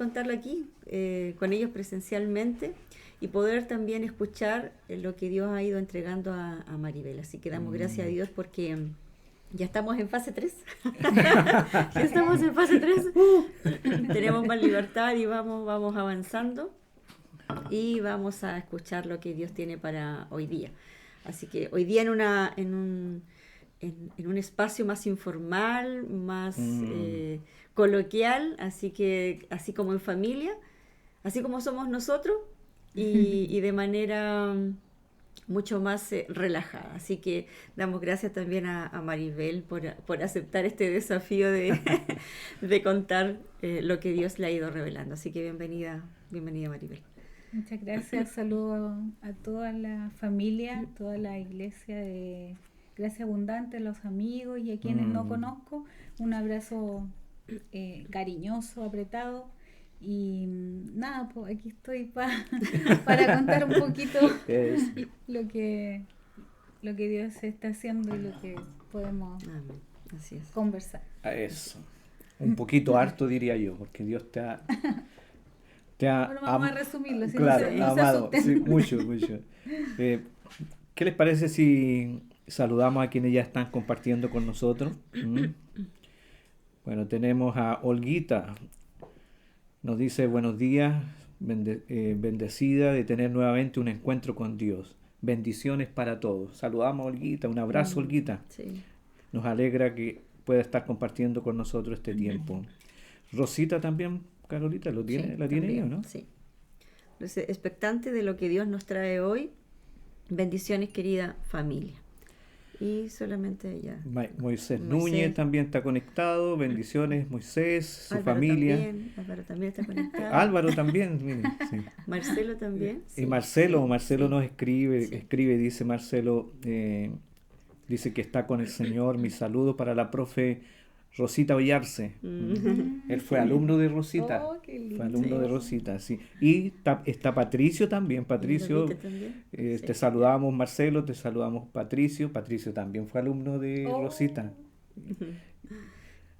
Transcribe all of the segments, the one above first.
contarlo aquí, con ellos presencialmente y poder también escuchar lo que Dios ha ido entregando a Maribel. Así que damos gracias a Dios porque ya estamos en fase 3. Ya estamos en fase 3. Tenemos más libertad y vamos avanzando y vamos a escuchar lo que Dios tiene para hoy día. Así que hoy día en un espacio más informal, más coloquial, así que así como en familia, así como somos nosotros y de manera mucho más relajada. Así que damos gracias también a Maribel por aceptar este desafío de contar lo que Dios le ha ido revelando. Así que bienvenida Maribel. Muchas gracias, saludo a toda la familia, toda la iglesia de Gracia Abundante, a los amigos y a quienes no conozco. Un abrazo cariñoso, apretado. Y nada, pues aquí estoy para contar un poquito lo que Dios está haciendo y lo que podemos Así es. conversar. Eso, un poquito harto diría yo, porque Dios te ha Bueno, vamos a resumirlo, si claro, no se amado, asusten. sí, mucho. ¿Qué les parece si saludamos a quienes ya están compartiendo con nosotros? Bueno, tenemos a Olguita, nos dice buenos días, bendecida de tener nuevamente un encuentro con Dios. Bendiciones para todos. Saludamos a Olguita, un abrazo Olguita. Sí. Nos alegra que pueda estar compartiendo con nosotros este tiempo. Rosita también, Carolita, ¿la tiene ella, no? Sí. Entonces, expectante de lo que Dios nos trae hoy. Bendiciones, querida familia. Y solamente ella. Moisés Núñez también está conectado. Bendiciones, Moisés, su familia. Álvaro también está conectado. Álvaro también, miren, sí. Marcelo también. Y Marcelo nos escribe, dice Marcelo, dice que está con el Señor. Mi saludo para la profe Rosita Ollarse. Él fue alumno de Rosita. Oh, qué lindo. Fue alumno de Rosita, sí. Y está Patricio también. Patricio, también. te saludamos Marcelo, te saludamos Patricio. Patricio también fue alumno de Rosita.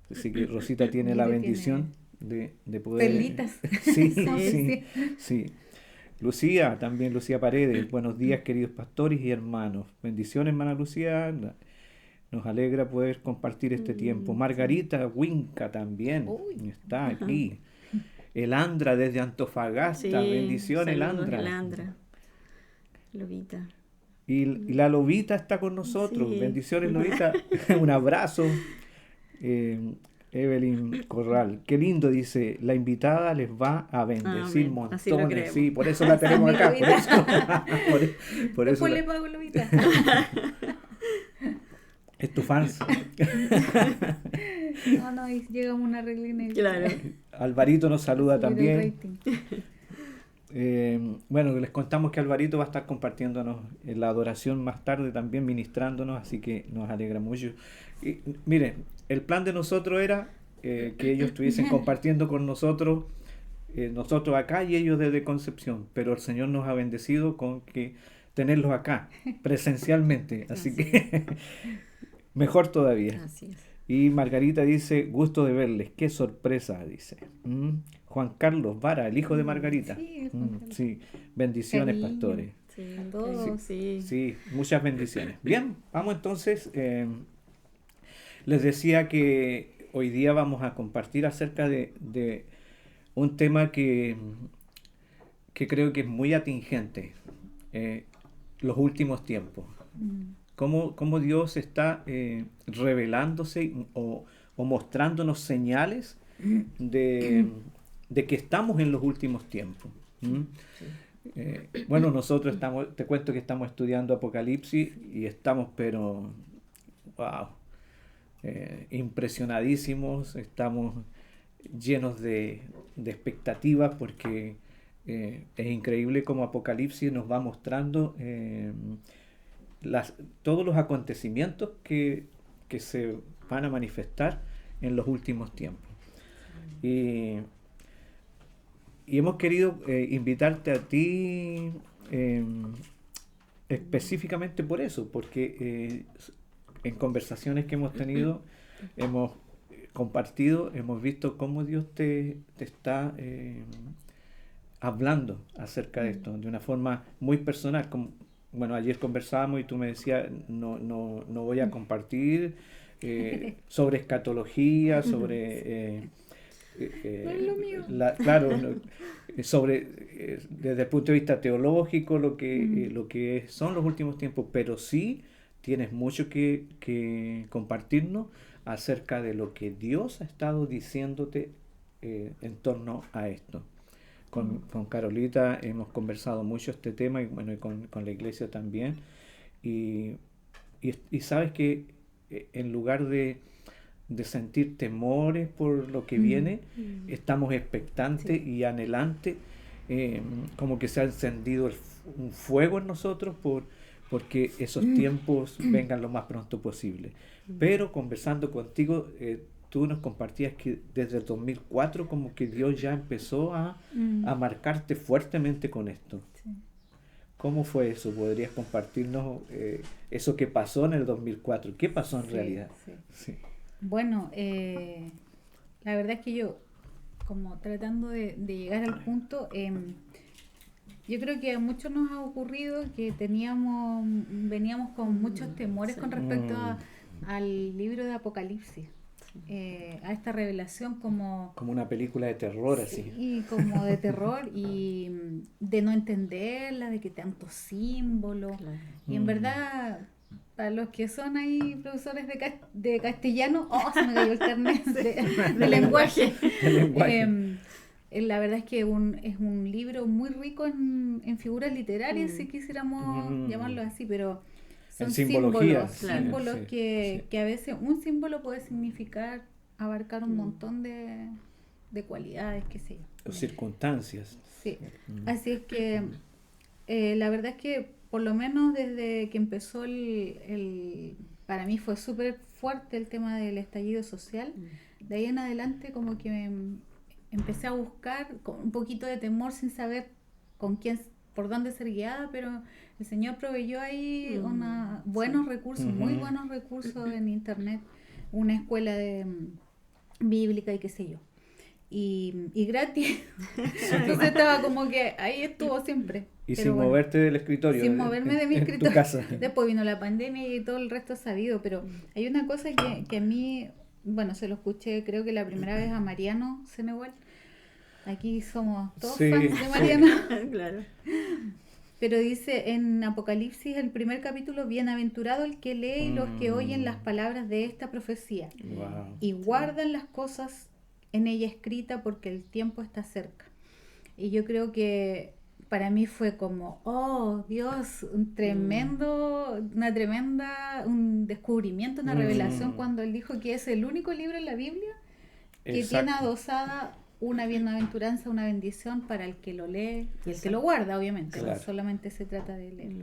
Así que Rosita tiene la bendición de poder... Perlitas. Sí. Lucía Paredes. Buenos días, queridos pastores y hermanos. Bendiciones, hermana Lucía. Nos alegra poder compartir este tiempo. Margarita Huinca también está aquí. Elandra desde Antofagasta. Bendiciones, Elandra. Lobita. Y la Lobita está con nosotros. Sí. Bendiciones, Lobita. Un abrazo. Evelyn Corral. Qué lindo, dice. La invitada les va a bendecir montones. Sí, por eso la tenemos acá. Por eso le pago, Lobita. Es tu fans. No, y llegamos a una reglina. Claro. Alvarito nos saluda también. Bueno, les contamos que Alvarito va a estar compartiéndonos en la adoración más tarde, también ministrándonos, así que nos alegra mucho. Y, miren, el plan de nosotros era que ellos estuviesen compartiendo con nosotros acá y ellos desde Concepción, pero el Señor nos ha bendecido con que tenerlos acá, presencialmente, así que mejor todavía. Así es. Y Margarita dice, gusto de verles, qué sorpresa, dice. Juan Carlos Vara, el hijo de Margarita. Sí, bendiciones, Cariño. pastores. Sí, A todos. Sí, muchas bendiciones. Bien, vamos entonces. Les decía que hoy día vamos a compartir acerca de un tema que creo que es muy atingente, los últimos tiempos. Cómo Dios está revelándose o mostrándonos señales de que estamos en los últimos tiempos. Bueno, nosotros te cuento que estamos estudiando Apocalipsis y estamos, pero, wow, impresionadísimos, estamos llenos de expectativas porque es increíble cómo Apocalipsis nos va mostrando todos los acontecimientos que se van a manifestar en los últimos tiempos. Y hemos querido invitarte a ti específicamente por eso, porque en conversaciones que hemos tenido hemos compartido, hemos visto cómo Dios te está hablando acerca de esto, de una forma muy personal. Como, bueno, ayer conversábamos y tú me decías, no voy a compartir sobre escatología, sobre... No es lo mío. Claro, desde el punto de vista teológico, lo que son los últimos tiempos, pero sí tienes mucho que compartirnos acerca de lo que Dios ha estado diciéndote en torno a esto. Con Carolita hemos conversado mucho este tema y bueno, y con la iglesia también. Y sabes que en lugar de sentir temores por lo que viene, estamos expectantes y anhelantes, como que se ha encendido un fuego en nosotros porque esos tiempos vengan lo más pronto posible. Pero conversando contigo, tú nos compartías que desde el 2004 como que Dios ya empezó a marcarte fuertemente con esto. Sí. ¿Cómo fue eso? ¿Podrías compartirnos eso que pasó en el 2004? ¿Qué pasó en realidad? Sí. Sí. Bueno, la verdad es que yo, como tratando de llegar al punto, yo creo que a muchos nos ha ocurrido que veníamos con muchos temores con respecto al libro de Apocalipsis, a esta revelación como una película de terror, así. Sí, como de terror y de no entenderla, de que tantos símbolos. Claro. Y en verdad, para los que son ahí profesores de castellano, se me cayó el carnet de lenguaje. La verdad es que es un libro muy rico en figuras literarias, si quisiéramos llamarlo así, pero son simbología, símbolos sí, que a veces un símbolo puede significar abarcar un montón de cualidades, qué sé yo. O circunstancias. Sí, así es que la verdad es que por lo menos desde que empezó para mí fue súper fuerte el tema del estallido social. De ahí en adelante como que empecé a buscar con un poquito de temor sin saber por dónde ser guiada, pero el Señor proveyó ahí buenos recursos, muy buenos recursos en internet, una escuela bíblica y qué sé yo. Y gratis. Entonces estaba como que ahí estuvo siempre. Y sin moverte del escritorio. Sin moverme de mi escritorio. En tu casa. Después vino la pandemia y todo el resto sabido, pero hay una cosa que a mí, bueno, se lo escuché creo que la primera vez a Mariano Senegal. Aquí somos todos fans de Mariano. Claro. Pero dice en Apocalipsis, el primer capítulo, bienaventurado el que lee y los que oyen las palabras de esta profecía y guardan las cosas en ella escrita porque el tiempo está cerca. Y yo creo que para mí fue como, oh Dios, un descubrimiento, una revelación cuando él dijo que es el único libro en la Biblia que tiene adosada una bienaventuranza, una bendición para el que lo lee y el que lo guarda, obviamente. Claro. No solamente se trata de leer.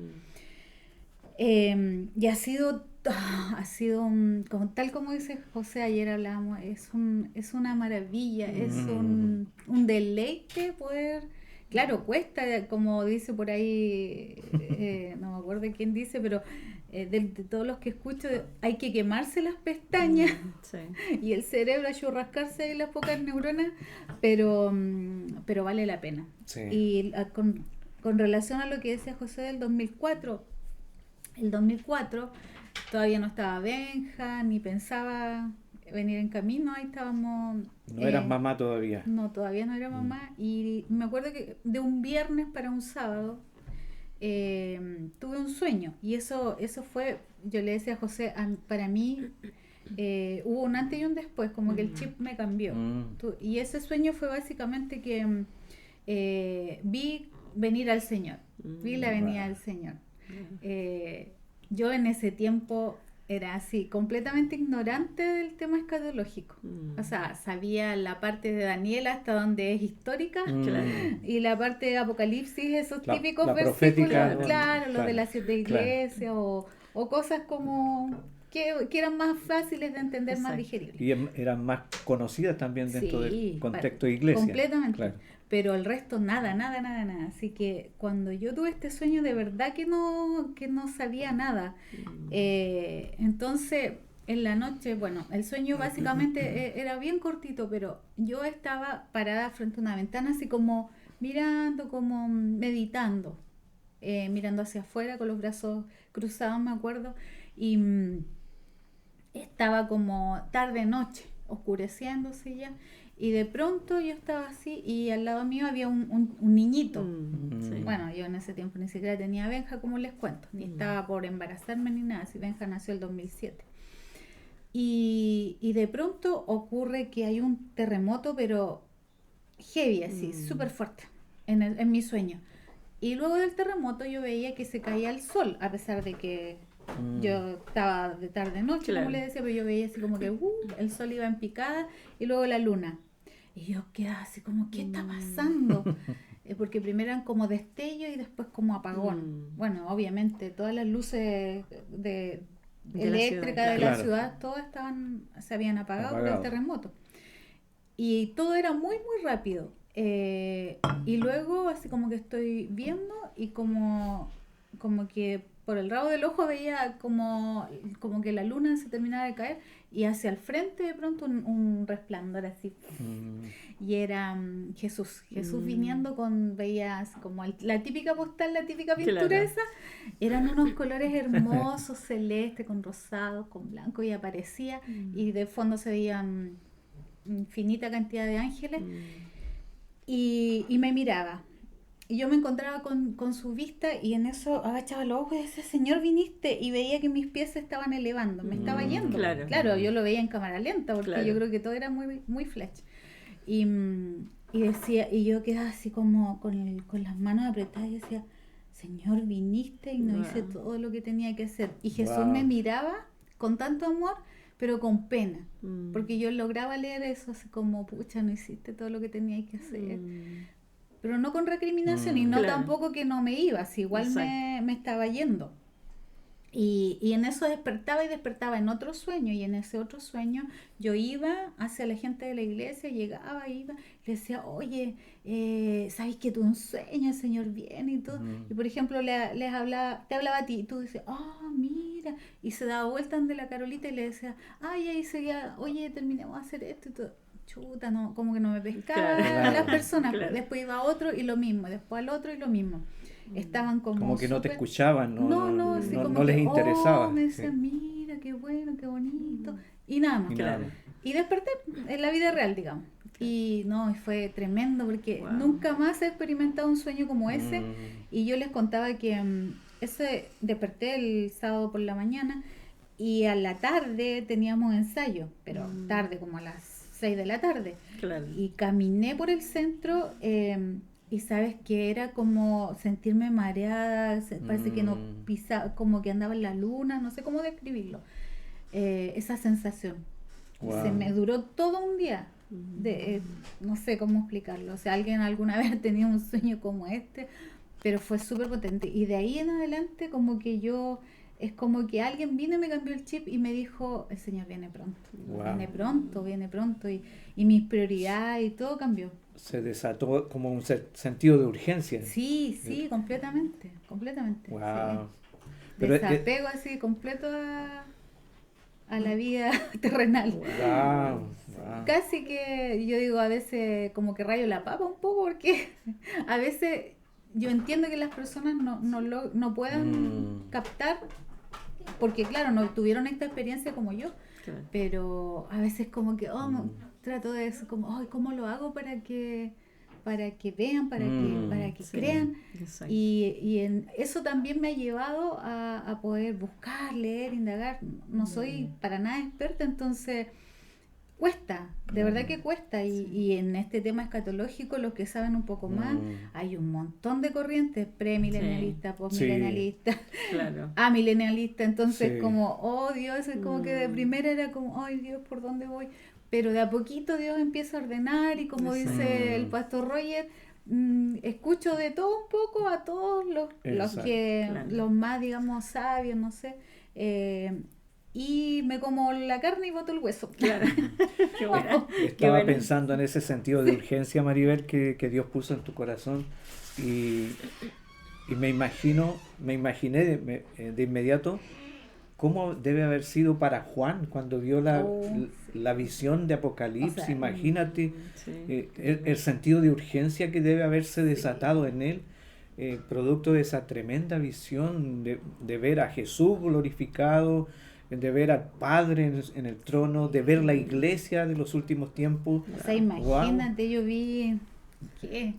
Y ha sido tal como dice José, ayer hablábamos, es una maravilla, es un deleite poder, claro, cuesta, como dice por ahí, no me acuerdo quién dice, pero de todos los que escucho, hay que quemarse las pestañas y el cerebro a churrascarse ahí las pocas neuronas, pero vale la pena. Sí. Y con relación a lo que decía José del 2004, el 2004 todavía no estaba Benja, ni pensaba venir en camino, ahí estábamos... No eras mamá todavía. No, todavía no era mamá, y me acuerdo que de un viernes para un sábado tuve un sueño, y eso fue, yo le decía a José, para mí hubo un antes y un después, como que el chip me cambió. Y ese sueño fue básicamente que vi venir al Señor, vi la venida del Señor. Yo en ese tiempo era así, completamente ignorante del tema escatológico. O sea, sabía la parte de Daniel hasta donde es histórica, y la parte de Apocalipsis, esos típicos versículos, claro, los de las 7 iglesias, o cosas como que eran más fáciles de entender, más digeribles. Y eran más conocidas también dentro del contexto de iglesia. Completamente. Claro. Pero el resto nada. Así que cuando yo tuve este sueño, de verdad que no sabía nada. Entonces en la noche, bueno, el sueño básicamente era bien cortito, pero yo estaba parada frente a una ventana así como mirando, como meditando, mirando hacia afuera con los brazos cruzados, me acuerdo, y estaba como tarde-noche, oscureciéndose ya, y de pronto yo estaba así y al lado mío había un niñito. Sí. Bueno, yo en ese tiempo ni siquiera tenía Benja, como les cuento, ni estaba por embarazarme ni nada, si Benja nació el 2007. Y de pronto ocurre que hay un terremoto, pero heavy, así, súper fuerte, en mi sueño. Y luego del terremoto yo veía que se caía el sol, a pesar de que yo estaba de tarde-noche, Claro. como les decía, pero yo veía así como que el sol iba en picada y luego la luna. Y yo quedaba así como, ¿qué está pasando? Porque primero eran como destello y después como apagón. Bueno, obviamente todas las luces De la eléctricas ciudad, de claro. la ciudad, todas se habían apagado por el terremoto. Y todo era muy, muy rápido. Y luego así como que estoy viendo y como que por el rabo del ojo veía como que la luna se terminaba de caer y hacia el frente de pronto un resplandor así. Y era Jesús viniendo veía así como la típica postal, la típica pintura Claro. esa. Eran unos colores hermosos, celeste, con rosado, con blanco, y aparecía y de fondo se veían infinita cantidad de ángeles y me miraba. Y yo me encontraba con su vista y en eso agachaba los ojos y decía, Señor, viniste, y veía que mis pies se estaban elevando, me estaba yendo. Claro. Yo lo veía en cámara lenta porque Claro. yo creo que todo era muy, muy flash. Y decía, y yo quedaba así como con las manos apretadas y decía, Señor, viniste y no hice todo lo que tenía que hacer. Y Jesús me miraba con tanto amor, pero con pena, porque yo lograba leer eso así como, pucha, no hiciste todo lo que tenía que hacer. Pero no con recriminación y no Claro. tampoco que no me iba, si igual Exacto. me estaba yendo. Y en eso despertaba en otro sueño, y en ese otro sueño yo iba hacia la gente de la iglesia, llegaba, iba, le decía, oye, ¿sabes que tuve un sueño, el Señor viene y todo? Y por ejemplo te hablaba a ti, y tú decías, mira, y se daba vuelta ante la Carolita y le decía, y ahí seguía, oye, terminemos de hacer esto y todo. Chuta, no, como que no me pescaban Claro. las personas. Claro. Después iba a otro y lo mismo, después al otro y lo mismo. Estaban como que no te súper- escuchaban, así como no les que, interesaba. me decían, mira, qué bueno, qué bonito. Y nada más. Y nada. Claro. Y desperté en la vida real, digamos. Y no, y fue tremendo porque Wow. nunca más he experimentado un sueño como ese. Y yo les contaba que desperté el sábado por la mañana y a la tarde teníamos ensayo, pero tarde, como a las 6 de la tarde. Claro. Y caminé por el centro y sabes que era como sentirme mareada, parece que no pisaba, como que andaba en la luna, no sé cómo describirlo. Esa sensación. Wow. Se me duró todo un día. No sé cómo explicarlo. O sea, alguien alguna vez ha tenido un sueño como este, pero fue súper potente. Y de ahí en adelante como que es como que alguien vino y me cambió el chip y me dijo, el Señor viene pronto, Wow. viene pronto, y mis prioridades y todo cambió. Se desató como un sentido de urgencia. Sí, completamente. Wow. Sí. Pero Desapego así completo a la vida terrenal. Wow. Casi que yo digo a veces como que rayo la papa un poco, porque a veces yo entiendo que las personas no puedan captar, porque claro, no tuvieron esta experiencia como yo, Claro. pero a veces como que trato de eso, como, ¿cómo lo hago para que vean, para que Sí, crean? exacto. Y en eso también me ha llevado a poder buscar, leer, indagar. No soy para nada experta, entonces cuesta, de verdad que cuesta. Y en este tema escatológico, los que saben un poco más, hay un montón de corrientes, premilenialistas, postmilenialistas, Claro. amilenialistas. Entonces Sí. como, oh Dios, es como que de primera era como, ay Dios, ¿por dónde voy? Pero de a poquito Dios empieza a ordenar, y como Exacto. dice el pastor Roger, escucho de todo un poco a todos los Exacto. que Claro. los más, digamos, sabios, no sé, y me como la carne y boto el hueso. Claro. Qué buena. Qué Estaba buena. pensando en ese sentido de urgencia, Maribel, que Dios puso en tu corazón, y me imaginé de inmediato cómo debe haber sido para Juan cuando vio la visión de Apocalipsis. O sea, Imagínate Sí. el sentido de urgencia que debe haberse desatado en él, producto de esa tremenda visión de ver a Jesús glorificado, de ver al Padre en el trono, de ver la iglesia de los últimos tiempos. O sea, imagínate, yo vi, ¿qué?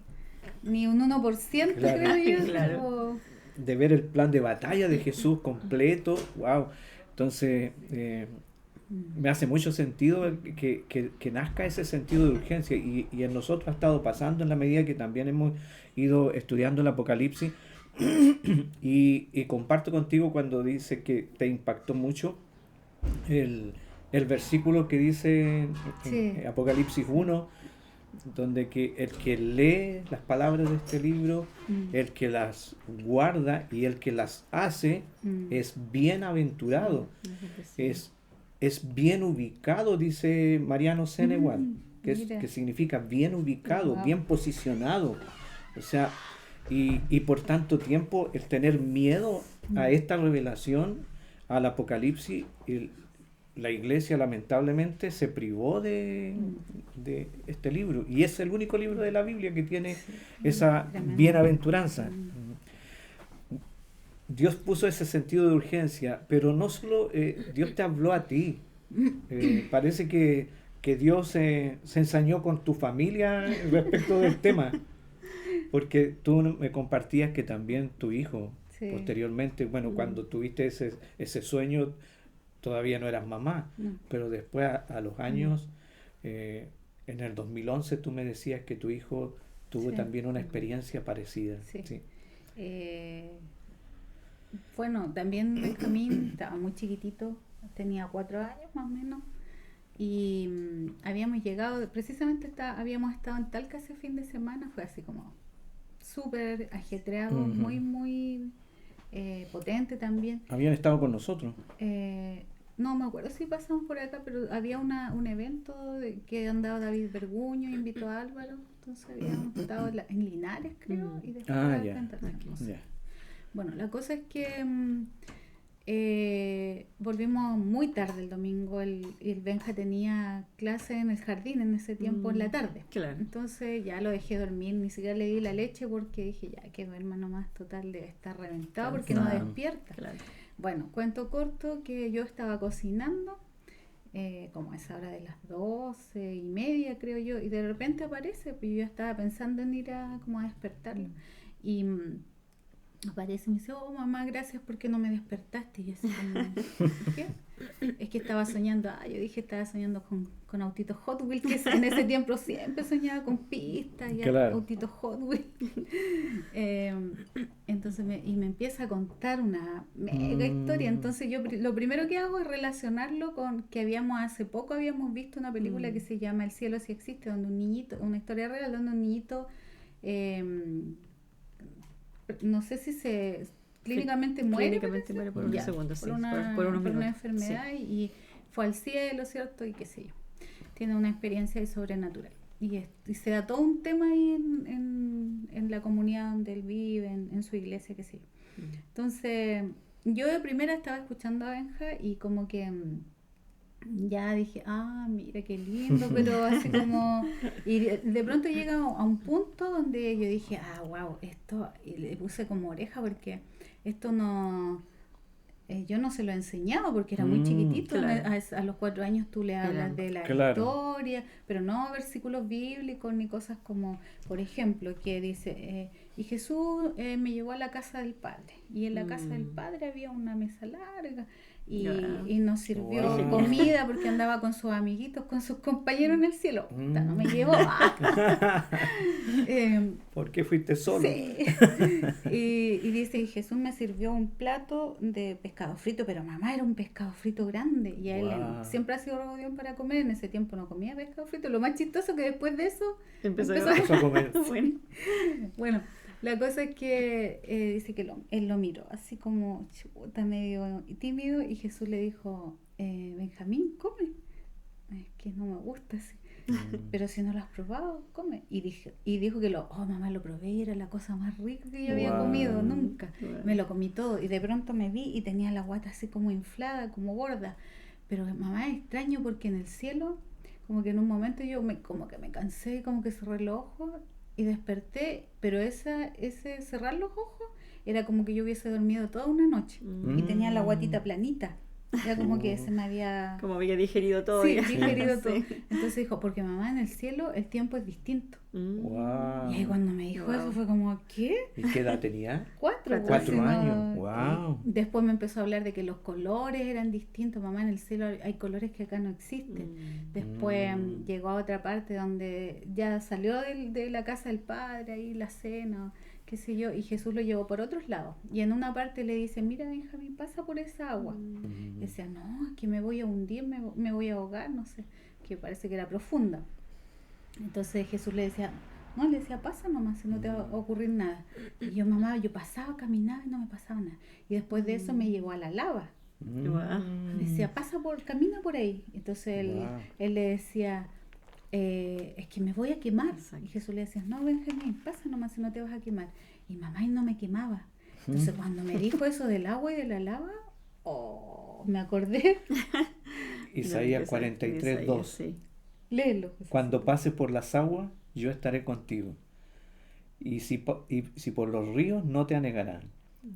Ni un 1%, Claro. creo yo. Claro. Como- De ver el plan de batalla de Jesús completo. Wow. Entonces, me hace mucho sentido que nazca ese sentido de urgencia y en nosotros ha estado pasando en la medida que también hemos ido estudiando el Apocalipsis y comparto contigo cuando dice que te impactó mucho el versículo que dice en Sí. Apocalipsis 1, donde que el que lee las palabras de este libro, el que las guarda y el que las hace es bienaventurado, es bien ubicado, dice Mariano Senewald, mira. que significa bien ubicado, Wow. bien posicionado. O sea, y por tanto tiempo el tener miedo a esta revelación, al Apocalipsis, la iglesia lamentablemente se privó de este libro. Y es el único libro de la Biblia que tiene esa Tremendo. bienaventuranza. Dios puso ese sentido de urgencia, pero no solo Dios te habló a ti. Parece que Dios se ensañó con tu familia respecto del tema. Porque tú me compartías que también tu hijo, Sí. posteriormente, bueno, cuando tuviste ese sueño, todavía no eras mamá, No. pero después a los años, en el 2011 tú me decías que tu hijo tuvo Sí. también una experiencia parecida. Sí. Sí. Bueno, también Benjamín estaba muy chiquitito, tenía 4 años más o menos, y habíamos llegado, precisamente habíamos estado en Talca ese fin de semana, fue así como súper ajetreado, Ujú. muy potente también. Habían estado con nosotros. No me acuerdo si pasamos por acá, pero había un evento que andaba David Berguño, invitó a Álvaro, entonces habíamos estado en Linares, creo, y después acá Ya. en Talca, no sé. Ya. Bueno, la cosa es que volvimos muy tarde el domingo. El Benja tenía clase en el jardín en ese tiempo, en la tarde. Claro. Entonces ya lo dejé dormir, ni siquiera le di la leche porque dije, ya que duerma nomás, total, debe estar reventado porque no Cansado. despierta. Claro. Bueno, cuento corto que yo estaba cocinando, como a esa hora de las 12:30, creo yo, y de repente aparece, pues yo ya estaba pensando en ir como a despertarlo. Y aparece y me dice, oh mamá, gracias porque no me despertaste. Y yo así como, ¿qué? Es que estaba soñando, yo dije estaba soñando con autitos Hot Wheels, que en ese tiempo siempre soñaba con pistas y Claro. autitos Hot Wheels. Entonces me empieza a contar una mega historia. Entonces yo lo primero que hago es relacionarlo con que hace poco habíamos visto una película que se llama El cielo sí existe, donde un niñito, una historia real donde un niñito no sé si clínicamente muere, Clínicamente muere por unos ya, segundos, por sí, una, por unos por una minutos. enfermedad y fue al cielo, ¿cierto? Y qué sé yo. Tiene una experiencia sobrenatural. Y se da todo un tema ahí en la comunidad donde él vive, en su iglesia, qué sé yo. Entonces, yo de primera estaba escuchando a Benja y como que ya dije, mira qué lindo, pero así como, y de pronto llega a un punto donde yo dije, wow, esto, y le puse como oreja porque esto no, yo no se lo he enseñado porque era muy chiquitito, claro. a los 4 años tú le hablas de la Claro. historia, pero no versículos bíblicos ni cosas como, por ejemplo, que dice, y Jesús me llevó a la casa del Padre, y en la casa del Padre había una mesa larga, y nos sirvió Wow. comida porque andaba con sus amiguitos, con sus compañeros en el cielo. Puta, no me llevó. ¿Por qué fuiste solo? Sí. Y dice, y Jesús me sirvió un plato de pescado frito, pero mamá, era un pescado frito grande. Y a él Wow. siempre ha sido regodión para comer. En ese tiempo no comía pescado frito. Lo más chistoso que después de eso Empezó Empezó a comer. Bueno. bueno, la cosa es que dice que él lo miró así como chuta, medio tímido, y Jesús le dijo, Benjamín, come. Es que no me gusta así. pero si no lo has probado, come. Y dijo que mamá, lo probé y era la cosa más rica que yo había comido nunca. Wow. Me lo comí todo y de pronto me vi y tenía la guata así como inflada, como gorda. Pero mamá, es extraño porque en el cielo, como que en un momento como que me cansé, como que cerré los ojos y desperté, pero ese cerrar los ojos era como que yo hubiese dormido toda una noche y tenía la guatita planita. Era como que se me había... Como había digerido todo. Sí, ya. digerido todo. Sí. Entonces dijo, porque mamá, en el cielo el tiempo es distinto. Wow. Y ahí cuando me dijo eso fue como, ¿qué? ¿Y qué edad tenía? 4 4 años. Wow. Después me empezó a hablar de que los colores eran distintos. Mamá, en el cielo hay colores que acá no existen. Después llegó a otra parte donde ya salió de la casa del padre, ahí la cena, qué sé yo, y Jesús lo llevó por otros lados. Y en una parte le dice, mira, Benjamín, pasa por esa agua. Y decía, no, es que me voy a hundir, me voy a ahogar, no sé, que parece que era profunda. Entonces Jesús le decía, pasa nomás, si no te va a ocurrir nada. Y yo, mamá, yo pasaba, caminaba y no me pasaba nada. Y después de eso me llevó a la lava. Le decía, camina por ahí. Entonces él le decía, es que me voy a quemar. Y Jesús le decía, no, Benjamín, pasa nomás, si no te vas a quemar. Y mamá, y no me quemaba. Entonces cuando me dijo eso del agua y de la lava, me acordé. Isaías 43:2. Sí. Léelo. Cuando pases por las aguas, yo estaré contigo. Y si por los ríos, no te anegarán.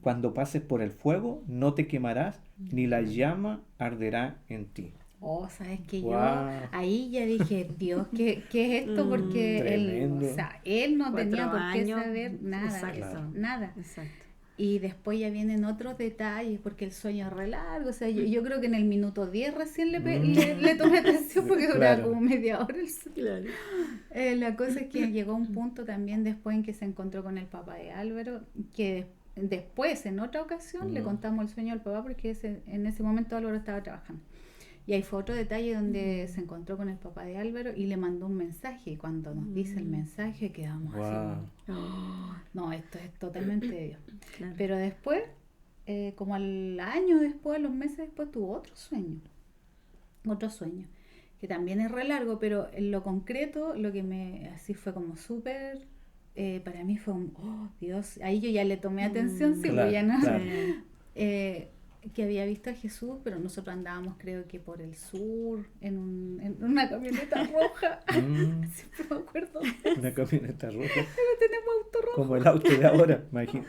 Cuando pases por el fuego, no te quemarás, ni la llama arderá en ti. Sabes que Wow. yo ahí ya dije, Dios, ¿qué es esto? Porque él no tenía por qué saber nada. Exacto. Nada. Exacto. Y después ya vienen otros detalles, porque el sueño es re largo. O sea, yo creo que en el minuto 10 recién le tomé atención porque duraba como media hora el sueño. Claro. La cosa es que llegó un punto también después en que se encontró con el papá de Álvaro, que después, en otra ocasión, le contamos el sueño al papá porque en ese momento Álvaro estaba trabajando. Y ahí fue otro detalle donde se encontró con el papá de Álvaro y le mandó un mensaje. Y cuando nos dice el mensaje, quedamos así como, no, esto es totalmente de Dios. Claro. Pero después, como al año después, los meses después, tuvo otro sueño, que también es re largo, pero en lo concreto, lo que así fue como súper, para mí fue Dios, ahí yo ya le tomé atención, sí, claro, ya no. Claro. Que había visto a Jesús, pero nosotros andábamos, creo que por el sur, en una camioneta roja. Siempre me acuerdo. Una camioneta roja. Pero tenemos auto rojo. Como el auto de ahora, imagina.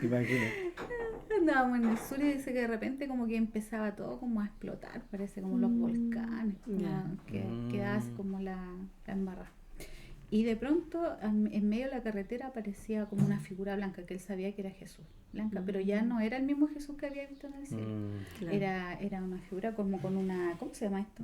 Andábamos en el sur y dice que de repente como que empezaba todo como a explotar, parece como los volcanes, como que quedaba como la embarrada. Y de pronto, en medio de la carretera aparecía como una figura blanca, que él sabía que era Jesús, blanca, pero ya no era el mismo Jesús que había visto en el cielo. Claro. Era una figura como con una, ¿cómo se llama esto?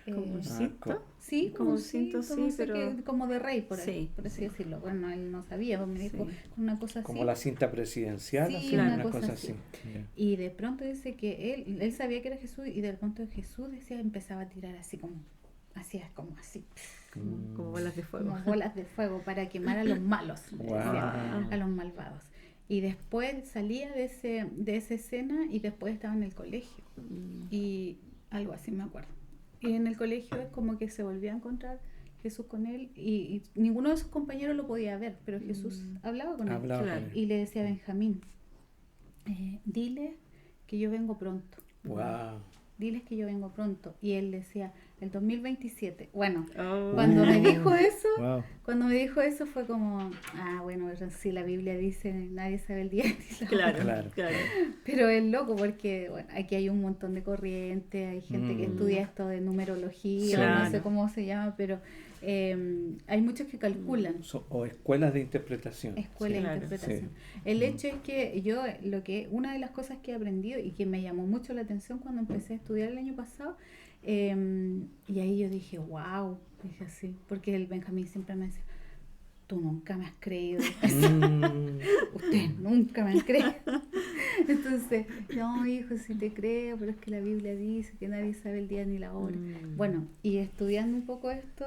Como un cinto. Sí, como un cinto, sí, no sé pero... qué, como de rey, por así Sí. decirlo. Bueno, él no sabía, pues me dijo con una cosa así. Como la cinta presidencial, Sí, así, una una cosa cosa así. así. Y de pronto dice que él sabía que era Jesús y de pronto Jesús empezaba a tirar así como así, Como bolas de fuego. como bolas de fuego para quemar a los malos, Wow. decía, a los malvados. Y después salía de esa escena y después estaba en el colegio. Y algo así me acuerdo. Y en el colegio es como que se volvió a encontrar Jesús con él y ninguno de sus compañeros lo podía ver, pero Jesús hablaba con él. Claro. Y le decía a Benjamín, dile que yo vengo pronto. Wow. Diles que yo vengo pronto. Y él decía, el 2027. Bueno, Oh. cuando me dijo eso, Wow. fue como, bueno, si la Biblia dice, nadie sabe el día ni la hora. Claro. Pero es loco porque, bueno, aquí hay un montón de corrientes, hay gente que estudia esto de numerología, Claro. no sé cómo se llama, pero hay muchos que calculan. O escuelas de interpretación. Escuela de Claro. interpretación. Sí. El hecho es que una de las cosas que he aprendido y que me llamó mucho la atención cuando empecé a estudiar el año pasado, y ahí yo dije, wow, dije así, porque el Benjamín siempre me decía, tú nunca me has creído. Ustedes nunca me han creído. Entonces, no, hijo, sí te creo, pero es que la Biblia dice que nadie sabe el día ni la hora. Bueno, y estudiando un poco esto,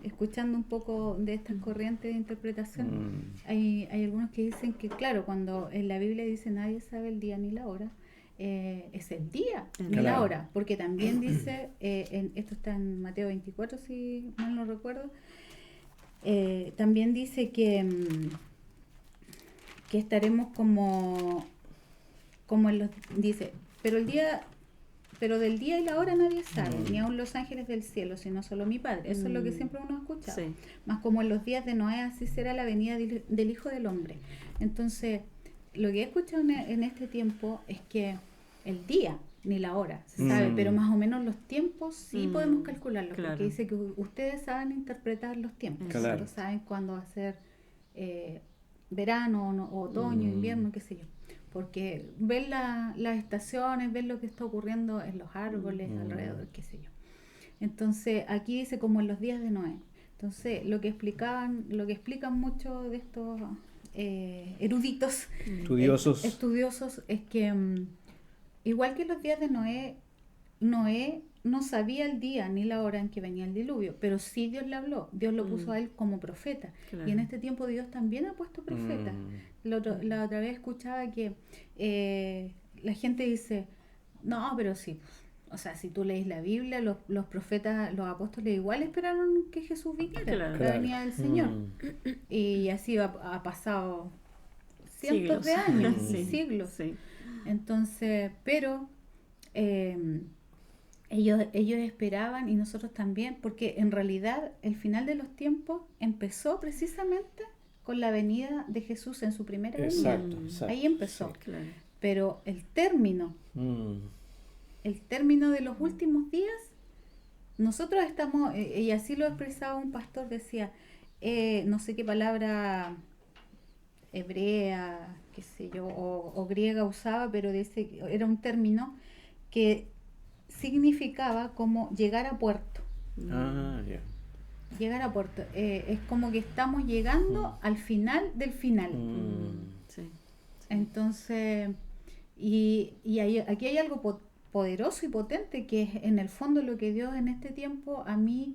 escuchando un poco de estas corrientes de interpretación, hay algunos que dicen que, claro, cuando en la Biblia dice nadie sabe el día ni la hora, es el día, ni Claro. la hora, porque también dice, esto está en Mateo 24, si mal no recuerdo, también dice que estaremos como en los, dice, pero del día y la hora nadie sabe, ni aun los ángeles del cielo, sino solo mi Padre. Eso es lo que siempre uno ha escuchado. Sí. Más como en los días de Noé, así será la venida del Hijo del Hombre. Entonces, lo que he escuchado en este tiempo es que el día, ni la hora, se sabe, pero más o menos los tiempos sí podemos calcularlos, Claro. porque dice que ustedes saben interpretar los tiempos. Claro. Nosotros saben cuándo va a ser verano, o otoño, invierno, qué sé yo. Porque ven las estaciones, ven lo que está ocurriendo en los árboles, alrededor, qué sé yo. Entonces, aquí dice como en los días de Noé. Entonces, lo que explican muchos de estos eruditos, estudiosos, es que igual que en los días de Noé, Noé no sabía el día ni la hora en que venía el diluvio, pero sí Dios le habló, Dios lo puso a él como profeta. Claro. Y en este tiempo Dios también ha puesto profetas. La otra vez escuchaba que la gente dice, no, pero sí, o sea, si tú lees la Biblia, los profetas, los apóstoles igual esperaron que Jesús viniera, Claro. la venida del Señor. Y así ha pasado cientos de años, siglos. Sí. Entonces, pero ellos esperaban y nosotros también, porque en realidad el final de los tiempos empezó precisamente con la venida de Jesús en su primera venida. Exacto. Ahí empezó. Sí, claro. Pero el término de los últimos días, nosotros estamos, y así lo expresaba un pastor, decía, no sé qué palabra hebrea, qué sé yo, o griega usaba, pero era un término que significaba como llegar a puerto. Ya. Llegar a puerto. Es como que estamos llegando al final del final. Sí. Entonces, aquí hay algo poderoso y potente que es en el fondo lo que Dios en este tiempo a mí,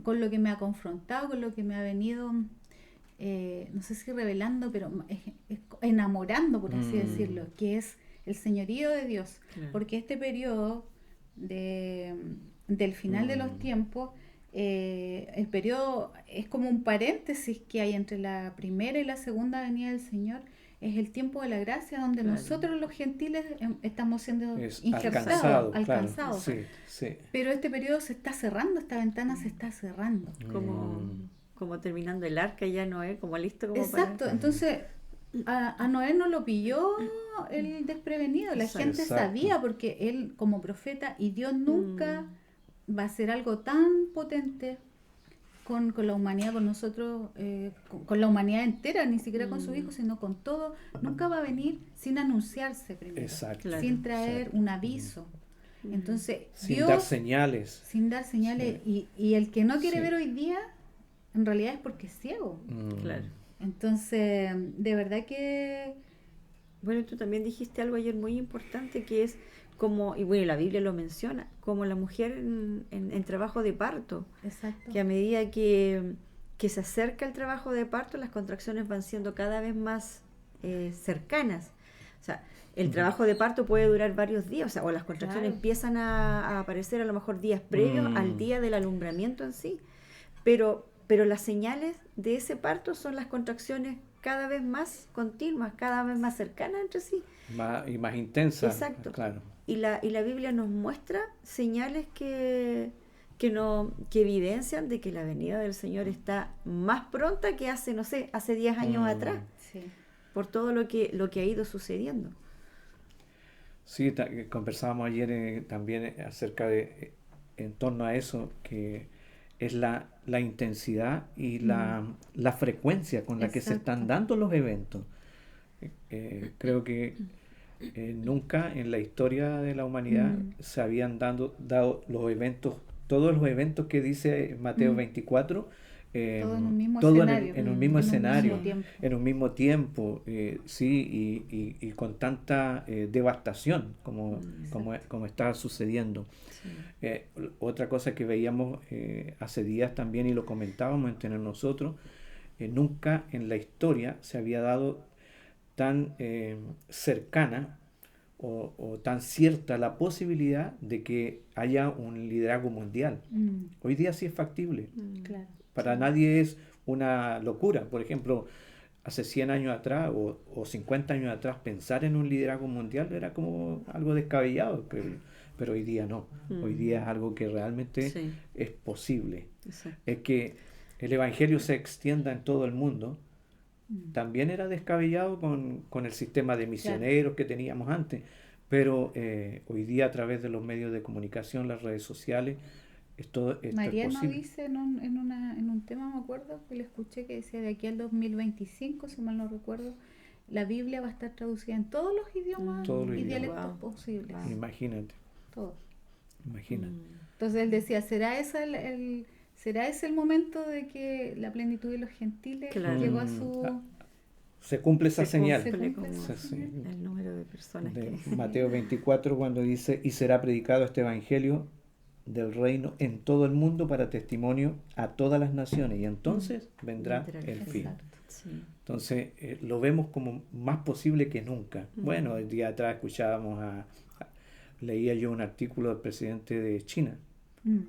con lo que me ha confrontado, con lo que me ha venido, no sé si revelando, pero es enamorando, por así decirlo, que es el señorío de Dios. Claro. Porque este periodo del final de los tiempos, el periodo es como un paréntesis que hay entre la primera y la segunda venida del Señor. Es el tiempo de la gracia donde Claro. nosotros los gentiles estamos siendo Alcanzado. alcanzados. Claro. Sí. Pero este periodo se está cerrando, esta ventana se está cerrando. Como terminando el arca ya Noé, como listo como Exacto, para... entonces a Noé no lo pilló el desprevenido, la gente sabía porque él como profeta y Dios nunca va a hacer algo tan potente con la humanidad, con nosotros, con la humanidad entera, ni siquiera con sus hijos, sino con todo, nunca va a venir sin anunciarse primero, Exacto. Claro. sin traer un aviso. Entonces, Sin Dios, dar señales. sin dar señales, y el que no quiere Sí. ver hoy día, en realidad es porque es ciego. Claro. Entonces, de verdad que Bueno, tú también dijiste algo ayer muy importante que es como, y bueno, la Biblia lo menciona, como la mujer en trabajo de parto, exacto. que a medida que se acerca el trabajo de parto, las contracciones van siendo cada vez más cercanas. O sea, el trabajo de parto puede durar varios días, o sea, o las contracciones Claro. empiezan a aparecer a lo mejor días previos al día del alumbramiento en sí, pero las señales de ese parto son las contracciones cada vez más continuas, cada vez más cercanas entre sí. Y más intensa. Exacto. Claro. Y la Biblia nos muestra señales que evidencian de que la venida del Señor está más pronta que hace, no sé, hace 10 años atrás, Sí. por todo lo que ha ido sucediendo. Sí, conversábamos ayer también acerca de, en torno a eso, que es la intensidad y la frecuencia con la que se están dando los eventos. Creo que nunca en la historia de la humanidad se habían dado los eventos, todos los eventos que dice Mateo 24, Todo en un mismo todo escenario. en un mismo escenario, tiempo. en un mismo tiempo, sí, y con tanta devastación como está sucediendo. Otra cosa que veíamos hace días también, y lo comentábamos entre nosotros, nunca en la historia se había dado tan cercana o tan cierta la posibilidad de que haya un liderazgo mundial. Hoy día sí es factible. Claro. Para nadie es una locura. Por ejemplo, hace 100 años atrás o 50 años atrás pensar en un liderazgo mundial era como algo descabellado, pero hoy día no. Hoy día es algo que realmente Sí. es posible. Exacto. Es que el Evangelio se extienda en todo el mundo. También era descabellado con el sistema de misioneros que teníamos antes, pero hoy día a través de los medios de comunicación, las redes sociales, esto es Mariano posible. dice en un tema, me acuerdo, que le escuché que decía de aquí al 2025, si mal no recuerdo, la Biblia va a estar traducida en todos los idiomas Todos los y idiomas. dialectos Wow. posibles. Wow. Imagínate, Todos. imagínate. Entonces él decía, ¿será ese el momento de que la plenitud de los gentiles Claro. llegó a su... Se cumple esa Se señal cumple cumple como esa señal. el número de personas de que... Mateo 24 cuando dice, y será predicado este Evangelio del reino en todo el mundo para testimonio a todas las naciones, y entonces vendrá el fin. Exacto. Sí. Entonces lo vemos como más posible que nunca. Bueno, el día atrás escuchábamos leía yo un artículo del presidente de China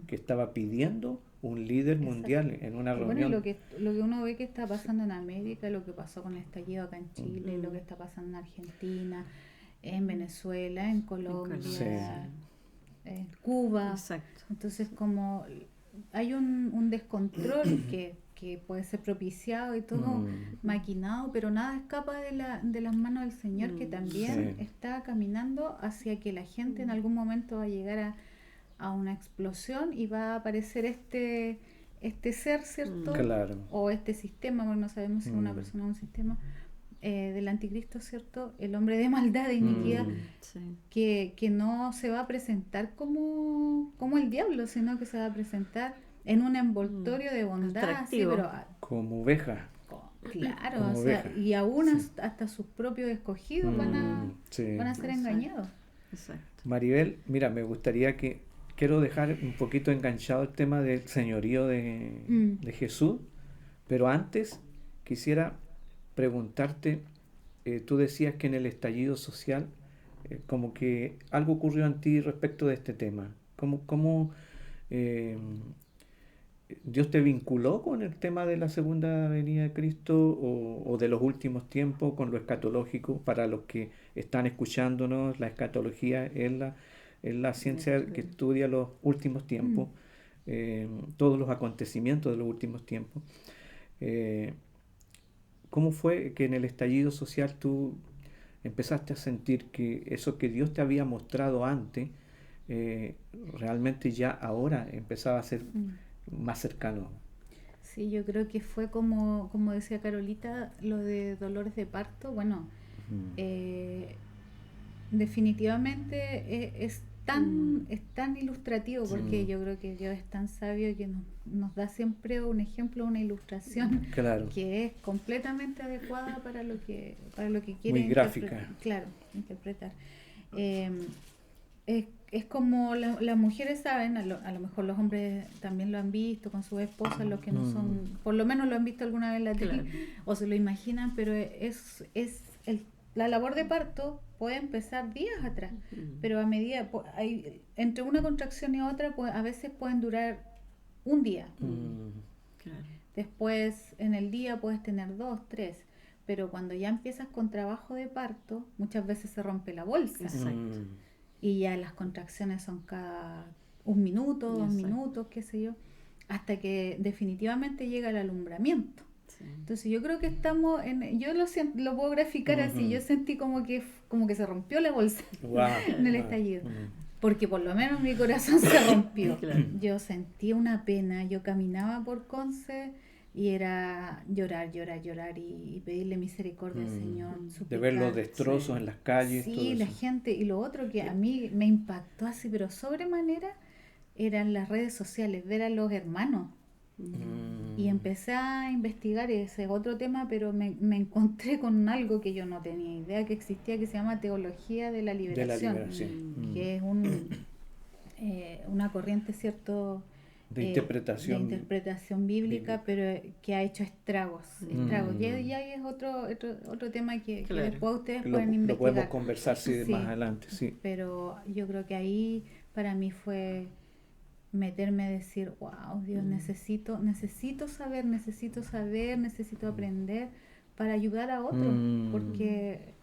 que estaba pidiendo un líder mundial en una Y bueno, y reunión. lo que uno ve que está pasando en América, lo que pasó con el estallido acá en Chile, lo que está pasando en Argentina, en Venezuela, en Colombia, Sí. en Cuba. Exacto. Entonces, como hay un descontrol que puede ser propiciado y todo maquinado, pero nada escapa de las manos del Señor, que también Sí. está caminando hacia que la gente en algún momento va a llegar a una explosión y va a aparecer este ser, ¿cierto? Claro. O este sistema, porque no sabemos si es una persona o un sistema, del anticristo, ¿cierto? El hombre de maldad, de iniquidad, Sí. que no se va a presentar como el diablo, sino que se va a presentar en un envoltorio de bondad, así, Atractivo. pero Como oveja. claro, Como o sea, oveja. y aún Sí. hasta sus propios escogidos van a Sí. ser Exacto. engañados. Exacto. Maribel, mira, me gustaría quiero dejar un poquito enganchado el tema del señorío de Jesús, pero antes quisiera preguntarte, tú decías que en el estallido social, como que algo ocurrió en ti respecto de este tema. ¿Cómo eh, Dios te vinculó con el tema de la segunda venida de Cristo o de los últimos tiempos, con lo escatológico? Para los que están escuchándonos, la escatología es la ciencia que estudia los últimos tiempos, todos los acontecimientos de los últimos tiempos. ¿Cómo fue que en el estallido social tú empezaste a sentir que eso que Dios te había mostrado antes, realmente ya ahora empezaba a ser más cercano? Sí, yo creo que fue como decía Carolita, lo de dolores de parto. Bueno, definitivamente es tan ilustrativo, porque yo creo que Dios es tan sabio que nos da siempre un ejemplo, una ilustración Claro. que es completamente adecuada para lo que quiere Muy gráfica. interpretar. Es como las mujeres saben, a lo mejor los hombres también lo han visto con sus esposas, los que no son, por lo menos lo han visto alguna vez en la tele, o se lo imaginan, pero la labor de parto puede empezar días atrás, pero a medida, entre una contracción y otra, pues, a veces pueden durar un día. Claro. Después, en el día puedes tener 2, 3, pero cuando ya empiezas con trabajo de parto, muchas veces se rompe la bolsa. Exacto. Y ya las contracciones son cada 1 minuto, 2 Exacto. minutos, qué sé yo, hasta que definitivamente llega el alumbramiento. Sí. Entonces yo creo que estamos yo lo puedo graficar así, yo sentí como que se rompió la bolsa Wow. en el estallido, porque por lo menos mi corazón se rompió. Claro. Yo sentí una pena, yo caminaba por Conce y era llorar y pedirle misericordia al Señor, De suplicar. ver los destrozos en las calles. todo Sí, la eso. gente, y lo otro que a mí me impactó así, pero sobremanera, eran las redes sociales, ver a los hermanos. Y empecé a investigar, ese es otro tema, pero me encontré con algo que yo no tenía idea que existía, que se llama teología de la liberación, De la liberación. que es una corriente, ¿cierto?, de interpretación, de interpretación bíblica, pero que ha hecho estragos. Y ahí es otro tema que después ustedes pueden investigar. Lo podemos conversar más adelante, sí. Pero yo creo que ahí para mí fue meterme a decir, wow, Dios, necesito saber, necesito aprender para ayudar a otros, porque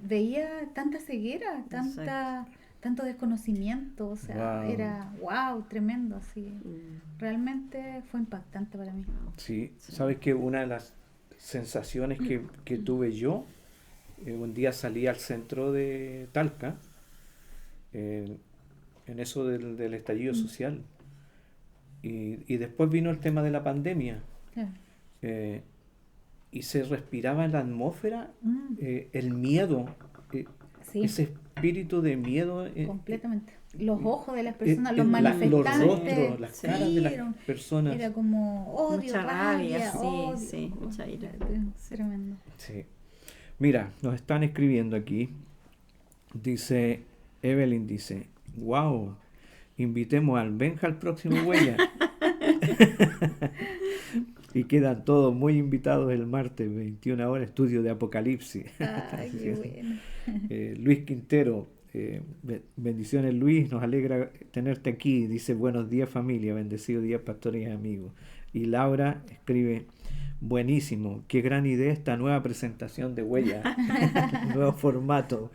veía tanta ceguera, tanto desconocimiento, o sea, era tremendo, así. Realmente fue impactante para mí. Sí, sabes que una de las sensaciones que tuve yo, un día salí al centro de Talca, en eso del estallido social, y después vino el tema de la pandemia, y se respiraba en la atmósfera el miedo, ese espíritu de miedo. Completamente. Los ojos de las personas, los manifestantes. Los rostros, las caras de las personas. Era como odio, mucha rabia, odio, mucha ira. Tremendo. Sí. Mira, nos están escribiendo aquí. Dice, Evelyn dice, wow, invitemos al Benja al próximo Huella. Y quedan todos muy invitados el martes, 21 horas, estudio de Apocalipsis. Ay, qué bueno. Luis Quintero, bendiciones Luis, nos alegra tenerte aquí. Dice, buenos días familia, bendecido día pastores y amigos. Y Laura escribe, buenísimo, qué gran idea esta nueva presentación de Huella, nuevo formato.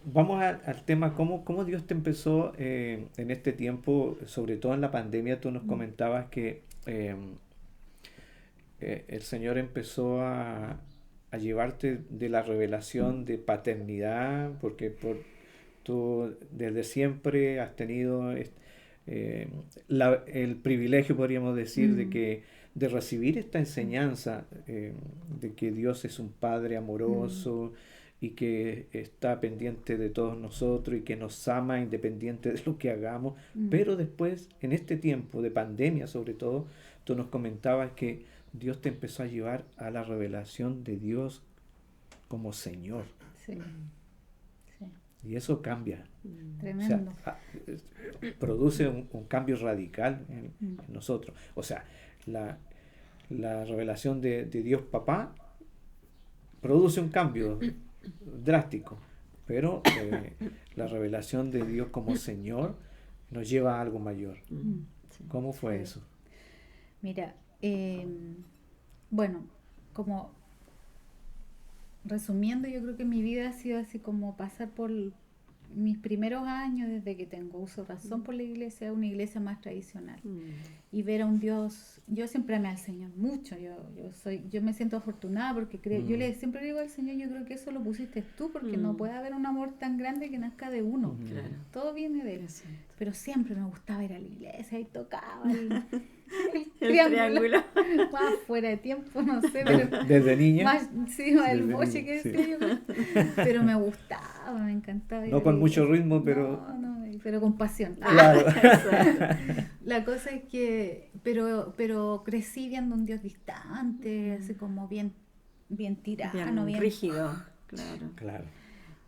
Vamos al tema, ¿cómo Dios te empezó en este tiempo, sobre todo en la pandemia? Tú nos comentabas que el Señor empezó a llevarte de la revelación de paternidad, porque tú desde siempre has tenido el privilegio, podríamos decir, de recibir esta enseñanza de que Dios es un Padre amoroso, y que está pendiente de todos nosotros y que nos ama independiente de lo que hagamos. Pero después, en este tiempo de pandemia sobre todo, tú nos comentabas que Dios te empezó a llevar a la revelación de Dios como Señor. Sí. Y eso cambia. Tremendo. O sea, produce un cambio radical en nosotros. O sea, la revelación de Dios Papá produce un cambio drástico, pero la revelación de Dios como Señor nos lleva a algo mayor. ¿Cómo fue eso? Mira, bueno, como resumiendo, yo creo que mi vida ha sido así como pasar por mis primeros años, desde que tengo uso de razón por la iglesia, una iglesia más tradicional, y ver a un Dios. Yo siempre amé al Señor mucho, yo me siento afortunada porque yo siempre le digo al Señor, yo creo que eso lo pusiste tú, porque no puede haber un amor tan grande que nazca de uno. Todo viene de él. Pero siempre me gustaba ir a la iglesia y tocaba el triángulo. Más fuera de tiempo, no sé, pero desde niña, más el boche que decía yo, pero me gustaba, me encantaba. No con mucho ritmo, pero pero con pasión. Claro. La cosa es que pero crecí viendo un Dios distante, así como bien tirano, bien rígido. Claro.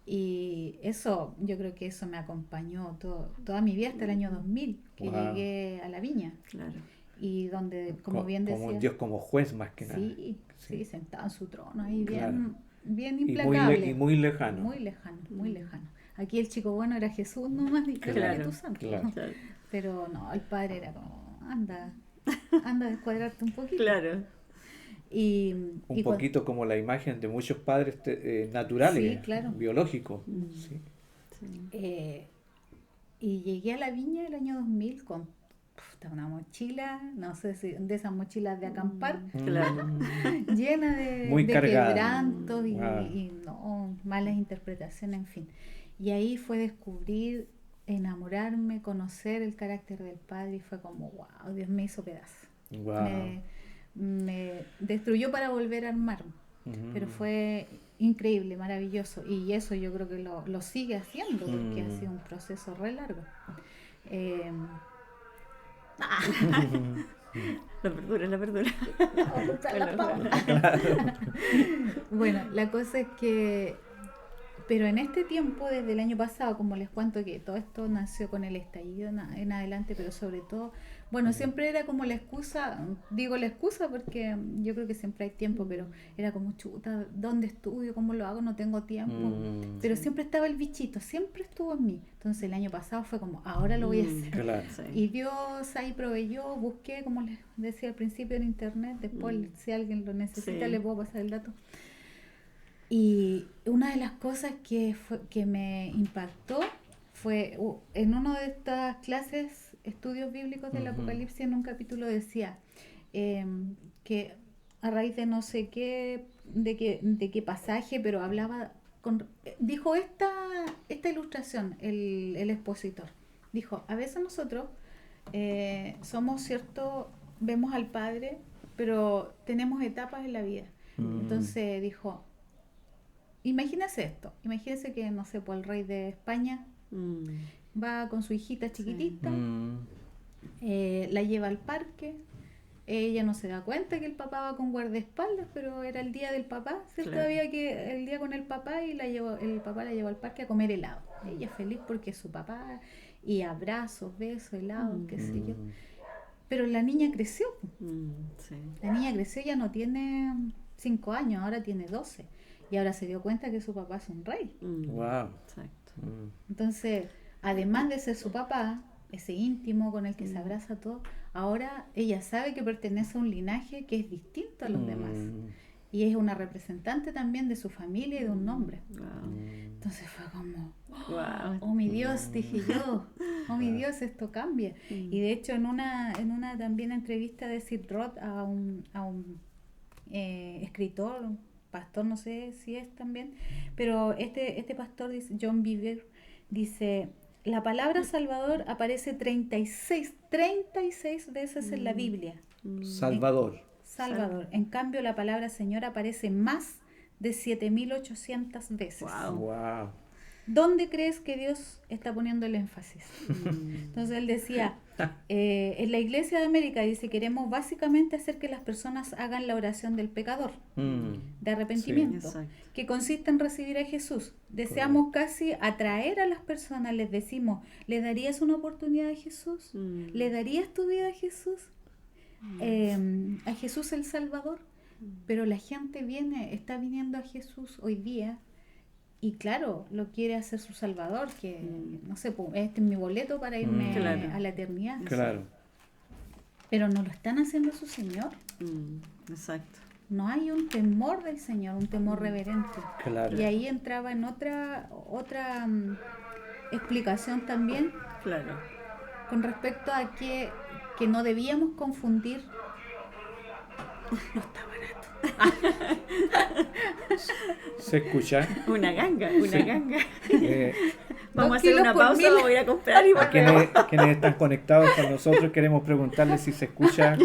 Y eso, yo creo que eso me acompañó toda mi vida hasta el año 2000, que llegué a la Viña. Claro. Y donde, como bien decía... Como un Dios como juez más que nada. Sí, sentado en su trono ahí, Claro. bien implacable. Y muy lejano. Muy lejano. Aquí el chico bueno era Jesús nomás, y el Espíritu Santo. Claro. Pero no, el Padre era como, anda a descuadrarte un poquito. Claro. Un poquito como la imagen de muchos padres naturales, biológicos. Y llegué a la Viña el año 2000 con una mochila, no sé si de esas mochilas de acampar, llena de quebrantos y malas interpretaciones, en fin. Y ahí fue descubrir, enamorarme, conocer el carácter del Padre, y fue como, wow, Dios me hizo pedazo. Me destruyó para volver a armarme, pero fue increíble, maravilloso, y eso yo creo que lo sigue haciendo, porque ha sido un proceso re largo. La verdura. Bueno, la cosa es que Pero en este tiempo, desde el año pasado, como les cuento que todo esto nació con el estallido en adelante, pero sobre todo, bueno, siempre era como la excusa, digo la excusa porque yo creo que siempre hay tiempo, pero era como chuta, ¿dónde estudio? ¿Cómo lo hago? No tengo tiempo. Pero siempre estaba el bichito, siempre estuvo en mí. Entonces el año pasado fue como, ahora lo voy a hacer. Claro. Y Dios ahí proveyó, busqué, como les decía al principio, en internet, después si alguien lo necesita les puedo pasar el dato. Y una de las cosas que me impactó fue en una de estas clases, estudios bíblicos del Apocalipsis, en un capítulo decía que a raíz de no sé qué, de qué pasaje, pero hablaba, dijo esta ilustración el expositor. Dijo, a veces nosotros somos cierto, vemos al Padre, pero tenemos etapas en la vida. Entonces dijo, imagínese esto, imagínese que, no sé, pues el rey de España va con su hijita chiquitita, la lleva al parque, ella no se da cuenta que el papá va con guardaespaldas, pero era el día del papá, ¿cierto? Claro. Había que el día con el papá y el papá la llevó al parque a comer helado. Ella feliz porque es su papá, y abrazos, besos, helado, qué sé yo. Pero la niña creció. La niña creció, ya no tiene 5 años, ahora tiene 12. Y ahora se dio cuenta que su papá es un rey. Wow. Exacto. Entonces, además de ser su papá, ese íntimo con el que se abraza todo, ahora ella sabe que pertenece a un linaje que es distinto a los demás. Y es una representante también de su familia y de un nombre. Entonces fue como, oh mi Dios, dije yo, oh mi Dios, esto cambia. Y de hecho en una también entrevista de Sid Roth a un escritor, pastor, no sé si es también, pero este pastor dice, John Bevere, dice, la palabra Salvador aparece 36 veces en la Biblia. Salvador. En cambio la palabra Señor aparece más de 7.800 veces. Wow. ¿Dónde crees que Dios está poniendo el énfasis? Entonces él decía, en la Iglesia de América, dice, queremos básicamente hacer que las personas hagan la oración del pecador, de arrepentimiento, que consiste en recibir a Jesús. Deseamos casi atraer a las personas, les decimos, ¿le darías una oportunidad a Jesús? ¿Le darías tu vida a Jesús? A Jesús el Salvador. Pero la gente está viniendo a Jesús hoy día, y claro, lo quiere hacer su Salvador, que no sé, este es mi boleto para irme a la eternidad. Claro. Pero no lo están haciendo su Señor. Exacto. No hay un temor del Señor, un temor reverente. Claro. Y ahí entraba en otra explicación también. Claro. Con respecto a que no debíamos confundir. No está barato. ¿Se escucha? Una ganga. Vamos a 2 hacer una kilos por pausa, 1000. vamos a ir a comprar y volvemos. Quienes están conectados con nosotros, queremos preguntarles si se escucha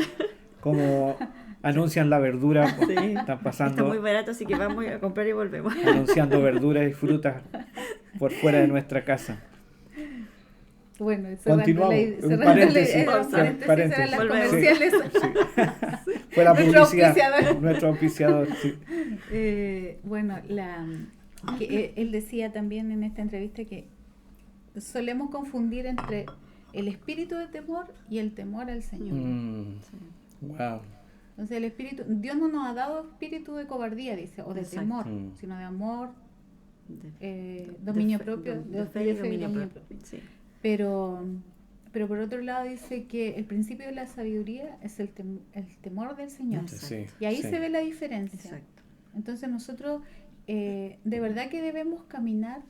cómo anuncian la verdura. Sí, Están pasando, está muy barato, así que vamos a ir a comprar y volvemos. anunciando verduras y frutas por fuera de nuestra casa. Bueno, continuamos. Un paréntesis. Eran las comerciales. Sí. Fue la publicidad. Nuestro auspiciador. Sí. Bueno, él decía también en esta entrevista que solemos confundir entre el espíritu de temor y el temor al Señor. Wow. Entonces Dios no nos ha dado espíritu de cobardía, dice, o de temor, sino de amor, dominio propio, de fe y dominio propio. Sí. Pero por otro lado dice que el principio de la sabiduría es el temor del Señor. Sí, y ahí se ve la diferencia. Exacto. Entonces nosotros de verdad que debemos caminar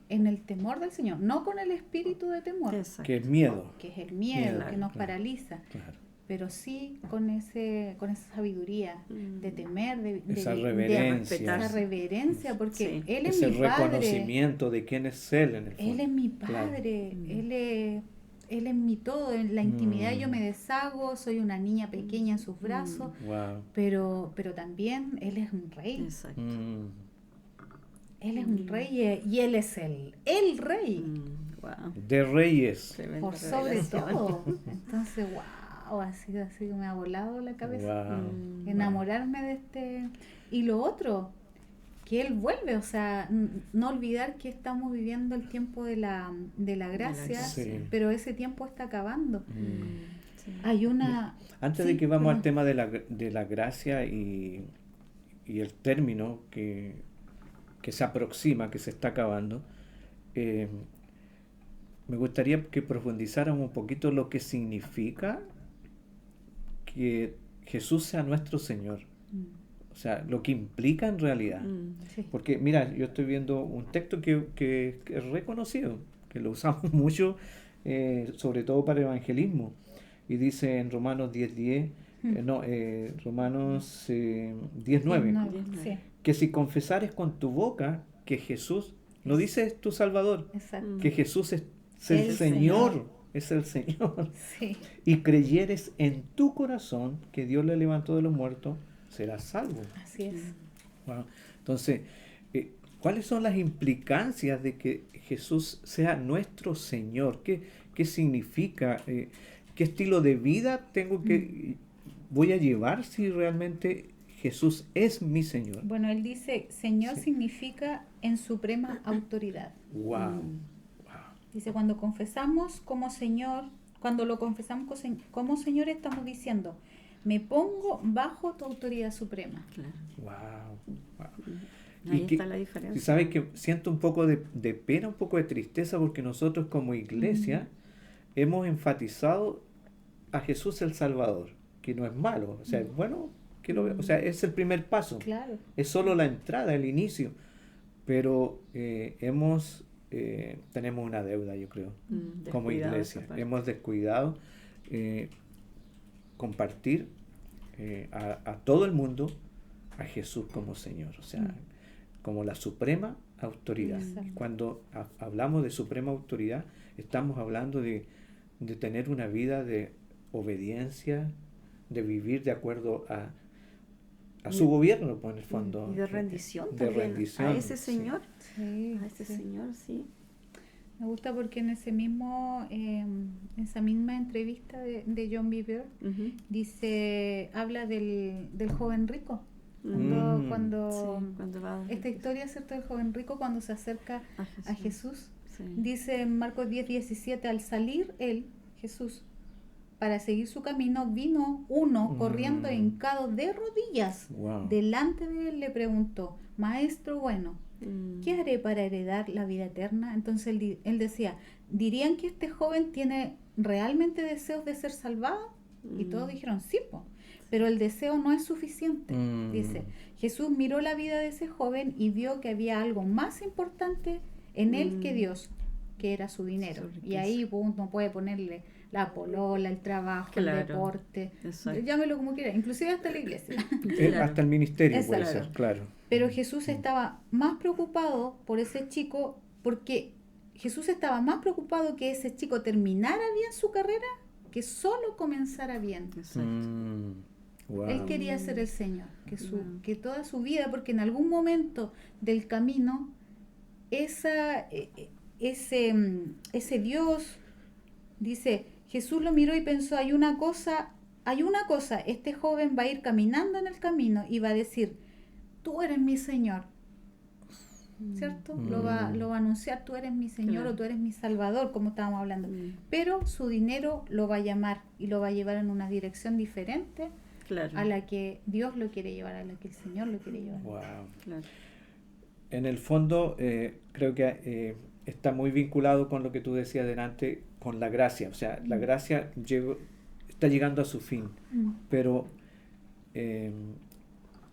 en el temor del Señor, no con el espíritu de temor. Exacto. Que es miedo. Que es el miedo, Claro, que nos paraliza. Claro. Pero sí con esa sabiduría de temer, Esa de reverencia. esa reverencia, porque Él es ese mi Padre. reconocimiento de quién es Él en el fondo. Él es mi Padre, claro. Él es mi todo. En la intimidad yo me deshago, soy una niña pequeña en sus brazos, Wow. pero también Él es un rey. Exacto. Él es un rey y Él es el rey. Wow. De reyes. Tremenda Por sobre revelación. todo. Entonces, wow, así que me ha volado la cabeza. Wow. Enamorarme de este. Y lo otro, que Él vuelve, o sea, no olvidar que estamos viviendo el tiempo de la gracia, Sí. pero ese tiempo está acabando. Sí. Hay una... Antes sí, de que vamos al perdón. tema de la gracia y el término que se aproxima, que se está acabando, me gustaría que profundizáramos un poquito lo que significa que Jesús sea nuestro Señor. O sea, lo que implica en realidad. Sí. Porque, mira, yo estoy viendo un texto que es reconocido, que lo usamos mucho, sobre todo para evangelismo. Y dice en Romanos 10:10, Romanos 10:9, No, sí, que si confesares con tu boca que Jesús, no dice tu Salvador, exacto. que Jesús es el El Señor, Señor. es el Señor, Sí, y creyeres en tu corazón que Dios le levantó de los muertos, serás salvo. así es. Wow. Entonces, ¿cuáles son las implicancias de que Jesús sea nuestro Señor? ¿Qué significa? ¿Qué estilo de vida voy a llevar si realmente Jesús es mi Señor? Bueno, él dice, Señor Sí. significa en suprema autoridad. Wow. Dice, cuando confesamos como Señor, cuando lo confesamos como Señor, estamos diciendo, me pongo bajo tu autoridad suprema. Claro. Wow. Ahí está la diferencia. Y sabes que siento un poco de pena, un poco de tristeza, porque nosotros como iglesia hemos enfatizado a Jesús el Salvador, que no es malo, o sea, es bueno que lo vea, o sea, es el primer paso, Claro. es solo la entrada, el inicio, pero tenemos una deuda, yo creo, como Descuidado iglesia, esa parte. hemos descuidado compartir a todo el mundo a Jesús como Señor, o sea, como la suprema autoridad. Exacto. Cuando hablamos de suprema autoridad, estamos hablando de tener una vida de obediencia, de vivir de acuerdo a su gobierno, pues, en el fondo. Y de rendición De también rendición, a ese sí. Señor. Sí, A ese sí. Señor, sí. Me gusta porque en esa misma entrevista de John Bieber, Ujú. habla del joven rico. Mm. Cuando Sí, cuando va esta historia, ¿cierto? Del joven rico cuando se acerca a Jesús. Sí. Dice en Marcos 10:17, al salir él, Jesús, para seguir su camino, vino uno corriendo hincado de rodillas. Wow. Delante de él le preguntó, Maestro bueno, Mm. ¿qué haré para heredar la vida eterna? Entonces él decía, ¿dirían que este joven tiene realmente deseos de ser salvado? Y todos dijeron, sí, po. Pero el deseo no es suficiente. Dice, Jesús miró la vida de ese joven y vio que había algo más importante en él que Dios, que era su dinero. Su Y riqueza. ahí uno puede ponerle la polola, el trabajo, Claro. el deporte, Exacto. llámelo como quiera, inclusive hasta la iglesia. Claro. Hasta el ministerio puede Exacto. ser, claro. Pero Jesús estaba más preocupado por ese chico, porque Jesús estaba más preocupado que ese chico terminara bien su carrera que solo comenzara bien. Exacto. Wow. Él quería ser el Señor, Wow. que toda su vida, porque en algún momento del camino, ese Dios, dice, Jesús lo miró y pensó, hay una cosa, este joven va a ir caminando en el camino y va a decir, tú eres mi Señor, ¿cierto? Lo va a anunciar, tú eres mi Señor Claro. o tú eres mi Salvador, como estábamos hablando. Pero su dinero lo va a llamar y lo va a llevar en una dirección diferente Claro. a la que Dios lo quiere llevar, a la que el Señor lo quiere llevar. Wow. Claro. En el fondo, creo que está muy vinculado con lo que tú decías delante, con la gracia. O sea, la gracia está llegando a su fin, pero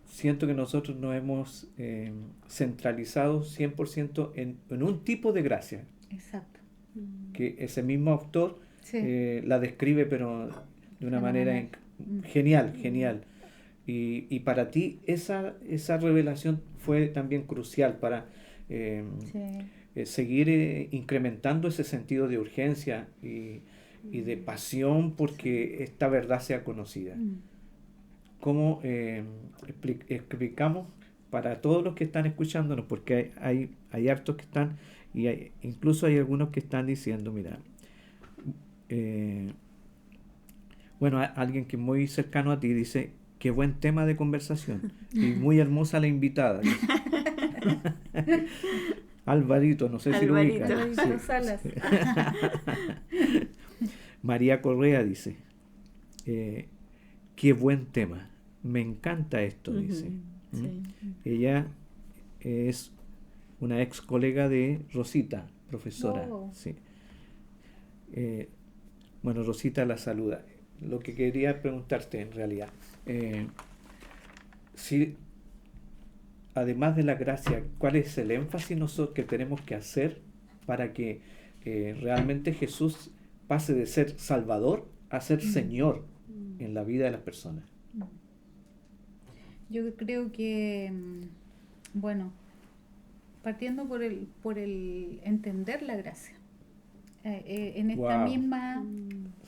siento que nosotros nos hemos centralizado 100% en un tipo de gracia, Exacto. que ese mismo autor Sí. la describe, pero de una manera genial. Y para ti esa revelación fue también crucial para seguir incrementando ese sentido de urgencia y de pasión porque esta verdad sea conocida. ¿Cómo explicamos para todos los que están escuchándonos? Porque hay hartos que están, y incluso hay algunos que están diciendo, mira, bueno, alguien que es muy cercano a ti dice, qué buen tema de conversación y muy hermosa la invitada. Alvarito, no sé si lo Alvarito. ubica. Alvarito Sí, Salas. sí. María Correa dice, qué buen tema, me encanta esto, dice. Ujú, ¿Mm? sí. Ella es una ex colega de Rosita, profesora. Oh. Sí. Bueno, Rosita la saluda. Lo que quería preguntarte en realidad, si además de la gracia, ¿cuál es el énfasis nosotros que tenemos que hacer para que realmente Jesús pase de ser Salvador a ser Señor en la vida de las personas? Yo creo que, bueno, partiendo por el entender la gracia. En esta Wow. misma,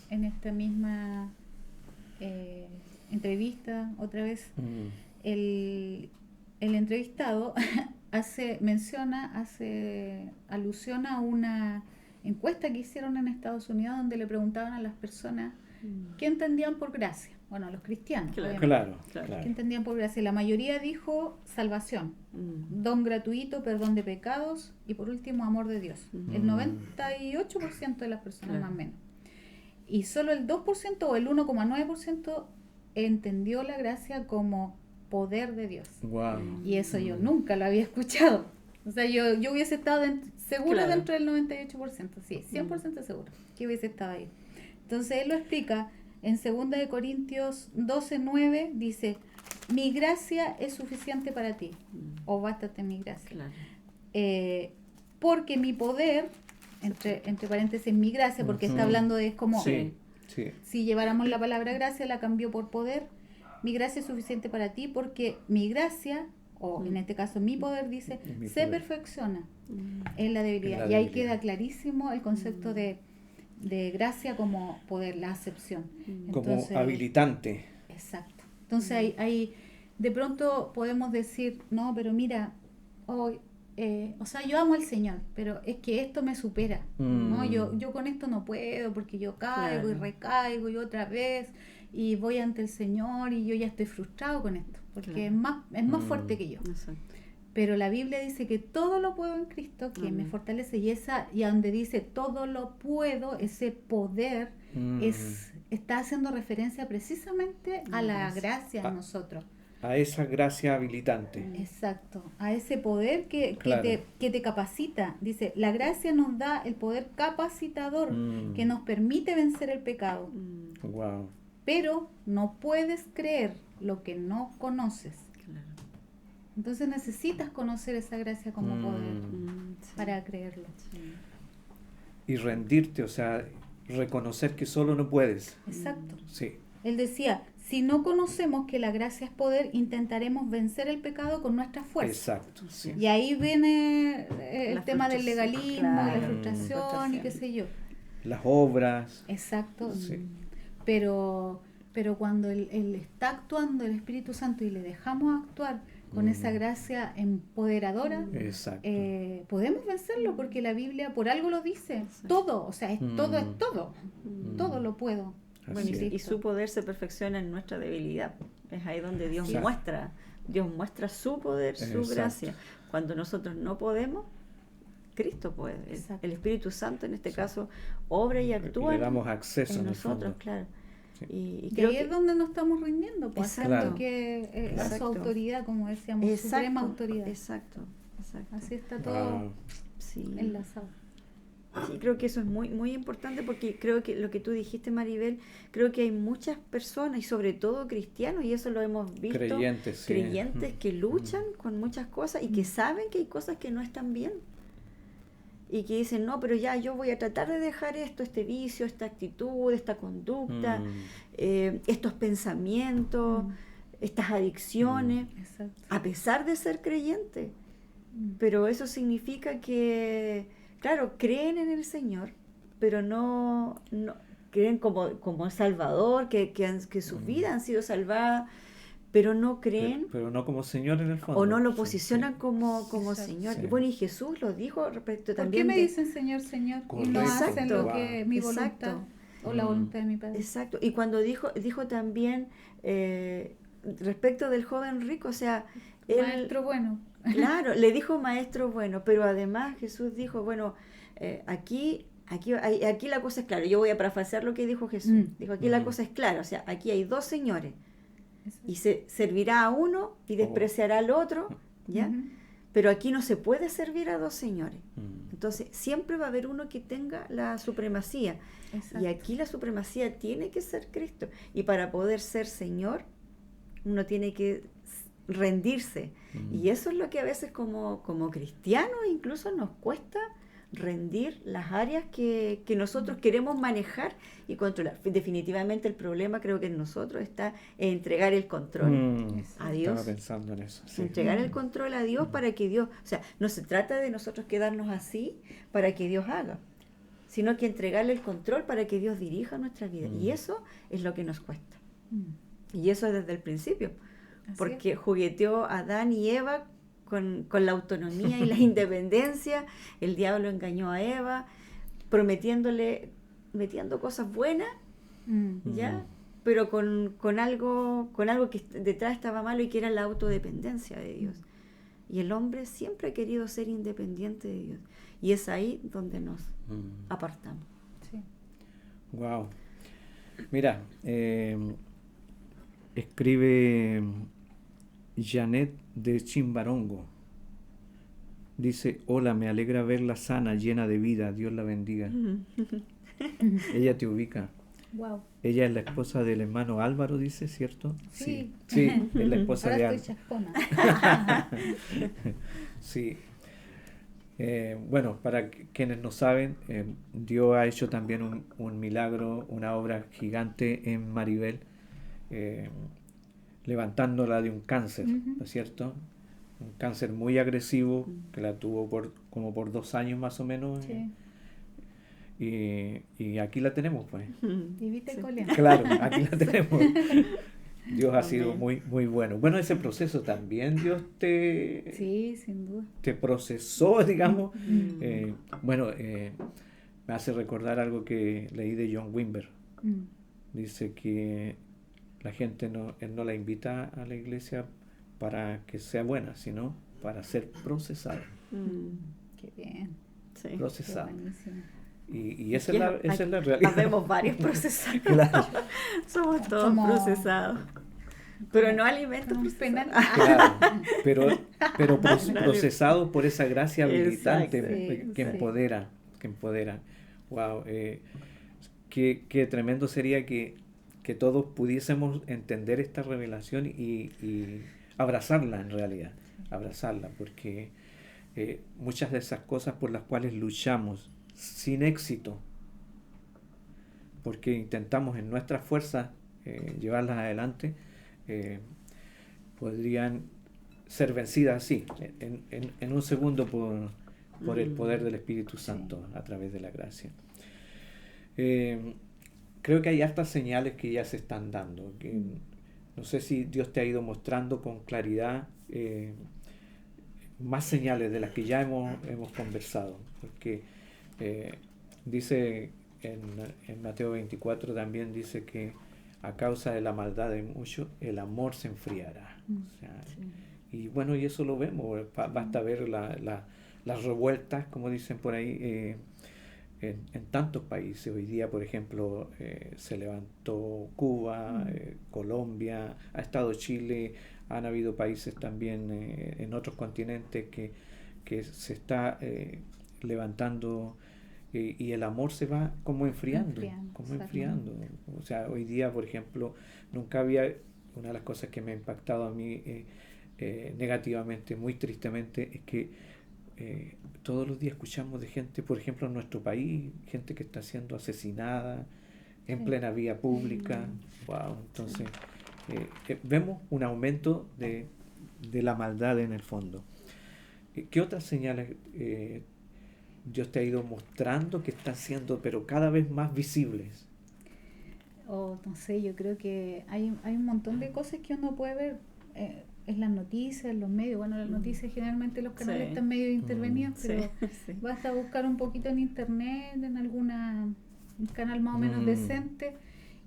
en esta misma entrevista, otra vez, el entrevistado hace alusión a una encuesta que hicieron en Estados Unidos donde le preguntaban a las personas qué entendían por gracia. Bueno, a los cristianos, Claro. obviamente. Claro, Claro. claro. ¿Qué entendían por gracia? La mayoría dijo salvación, don gratuito, perdón de pecados y por último amor de Dios. El 98% de las personas Claro. más o menos. Y solo el 2% o el 1,9% entendió la gracia como poder de Dios. Wow. Y eso yo nunca lo había escuchado. O sea, yo hubiese estado seguro Claro. dentro del 98%, sí, 100% seguro que hubiese estado ahí. Entonces él lo explica en 2 de Corintios 12:9, dice, mi gracia es suficiente para ti, o bástate mi gracia. Claro. Porque mi poder, entre paréntesis, mi gracia, porque está hablando de, es como, Sí, sí. si lleváramos la palabra gracia, la cambió por poder. Mi gracia es suficiente para ti porque mi gracia, o en este caso mi poder, dice, Mi se poder. perfecciona en la debilidad. En la Y ahí debilidad. queda clarísimo el concepto de gracia como poder, la acepción. Como Entonces, habilitante. exacto. Entonces ahí de pronto podemos decir, no, pero mira, hoy, o sea, yo amo al Señor, pero es que esto me supera. ¿No? Yo con esto no puedo porque yo caigo y Claro. recaigo y otra vez y voy ante el Señor y yo ya estoy frustrado con esto porque Claro. es más fuerte que yo. Exacto. Pero la Biblia dice que todo lo puedo en Cristo que me Amén. fortalece y a donde dice todo lo puedo, ese poder está haciendo referencia precisamente a la gracia en nosotros. A esa gracia habilitante. Exacto, a ese poder que Claro. te capacita. Dice, la gracia nos da el poder capacitador que nos permite vencer el pecado. Wow. Pero no puedes creer lo que no conoces. Claro. Entonces necesitas conocer esa gracia como poder Sí. para creerlo. Sí. Y rendirte, o sea, reconocer que solo no puedes. Exacto. Sí. Él decía, si no conocemos que la gracia es poder, intentaremos vencer el pecado con nuestra fuerza. Exacto. Sí. Y ahí viene el La tema del frustración, legalismo, claro, y la frustración y qué sé yo. Las obras. Exacto. Sí. Pero cuando él está actuando el Espíritu Santo y le dejamos actuar con esa gracia empoderadora, Exacto. podemos vencerlo porque la Biblia por algo lo dice. Todo, o sea, todo es todo. Todo lo puedo. Así Bueno, es. y su poder se perfecciona en nuestra debilidad. Es ahí donde Dios Exacto. muestra su poder, su Exacto. gracia. Cuando nosotros no podemos, Cristo puede. Exacto. El Espíritu Santo en este caso obra y actúa Le damos acceso en en el nosotros, fondo. claro. Sí. Y Y creo ahí que es donde nos estamos rindiendo, pues Exacto. haciendo Claro. que a su Exacto. autoridad, como decíamos, suprema autoridad. Exacto. Así está todo Wow. Sí. enlazado. Sí, creo que eso es muy, muy importante porque creo que lo que tú dijiste, Maribel, creo que hay muchas personas y sobre todo cristianos, y eso lo hemos visto, Creyentes, sí. creyentes que luchan con muchas cosas y que saben que hay cosas que no están bien. Y que dicen, no, pero ya yo voy a tratar de dejar esto, este vicio, esta actitud, esta conducta, estos pensamientos, estas adicciones, Exacto. a pesar de ser creyente. Pero eso significa que, claro, creen en el Señor, pero no creen como Salvador, que sus vidas han sido salvadas, pero no creen Pero no como Señor en el fondo. o no lo Sí, posicionan sí. como Exacto. Señor. Sí. Y bueno, y Jesús lo dijo respecto ¿Por qué también me de- dicen Señor, Señor? Y no Correcto. hacen lo Wow. que mi voluntad Exacto. o la voluntad de mi Padre. Exacto. Y cuando dijo también, respecto del joven rico, o sea, él, Maestro bueno. claro, le dijo maestro bueno, pero además Jesús dijo, bueno, aquí la cosa es clara. Yo voy a parafrasear lo que dijo Jesús. Dijo, aquí la cosa es clara, o sea, aquí hay dos señores. Y se servirá a uno y despreciará al otro, ¿ya? Pero aquí no se puede servir a dos señores. Entonces, siempre va a haber uno que tenga la supremacía. Exacto. Y aquí la supremacía tiene que ser Cristo. Y para poder ser Señor, uno tiene que rendirse. Y eso es lo que a veces como cristianos incluso nos cuesta rendir las áreas que nosotros queremos manejar y controlar. Definitivamente el problema creo que en nosotros está en entregar el control a Dios. Estaba pensando en eso. Sí. Entregar el control a Dios para que Dios, o sea, no se trata de nosotros quedarnos así para que Dios haga, sino que entregarle el control para que Dios dirija nuestra vida. Y eso es lo que nos cuesta. Y eso es desde el principio, Así porque jugueteó Adán y Eva con la autonomía y la independencia. El diablo engañó a Eva, metiendo cosas buenas, ¿ya? Pero con algo que detrás estaba malo y que era la autodependencia de Dios. Y el hombre siempre ha querido ser independiente de Dios. Y es ahí donde nos apartamos. Sí. Wow. Mira, escribe Janet de Chimbarongo. Dice, hola, me alegra verla sana, llena de vida, Dios la bendiga. Ella te ubica. Wow. Ella es la esposa del hermano Álvaro, dice, ¿cierto? Sí. Sí, es la esposa Ahora de estoy Álvaro. chascona. Sí. Bueno, para quienes no saben, Dios ha hecho también un milagro, una obra gigante en Maribel, levantándola de un cáncer, ¿no es cierto? Un cáncer muy agresivo que la tuvo como por 2 años más o menos. Sí. Y aquí la tenemos, pues. Y viste Sí. coleando. Claro, aquí la tenemos. Dios ha Amén. sido muy, muy bueno. Bueno, ese proceso también Dios Sí, sin duda. te procesó, digamos. Bueno, me hace recordar algo que leí de John Wimber. Dice que la gente él no la invita a la iglesia para que sea buena, sino para ser procesada. Qué bien. Sí. Qué Procesada. buenísimo. Y esa es la realidad. Habemos varios procesados. Claro, Somos todos Como- procesados. Pero no alimentos Como un procesados. penal. claro. Pero procesado por esa gracia habilitante Exacto. que Sí. empodera. Que empodera. Wow. Qué tremendo sería que todos pudiésemos entender esta revelación y abrazarla en realidad. Abrazarla, porque muchas de esas cosas por las cuales luchamos sin éxito, porque intentamos en nuestras fuerzas llevarlas adelante, podrían ser vencidas así, en un segundo por el poder del Espíritu Santo a través de la gracia. Creo que hay hartas señales que ya se están dando, que no sé si Dios te ha ido mostrando con claridad más señales de las que ya hemos conversado, porque dice en Mateo 24 también dice que a causa de la maldad de muchos el amor se enfriará. O sea, y bueno, y eso lo vemos, basta ver las revueltas, como dicen por ahí, en tantos países. Hoy día, por ejemplo, se levantó Cuba, Colombia, ha estado Chile, han habido países también en otros continentes que se está levantando y el amor se va como enfriando. O sea, hoy día, por ejemplo, nunca había, una de las cosas que me ha impactado a mí negativamente, muy tristemente, es que todos los días escuchamos de gente, por ejemplo, en nuestro país, gente que está siendo asesinada en plena vía pública. Wow, entonces vemos un aumento de la maldad en el fondo. ¿Qué otras señales Dios te ha ido mostrando que están siendo, pero cada vez más visibles? No sé, yo creo que hay un montón de cosas que uno puede ver en las noticias, en los medios. Bueno, las noticias generalmente los canales están medio intervenidos, pero basta buscar un poquito en internet, en un canal más o menos decente,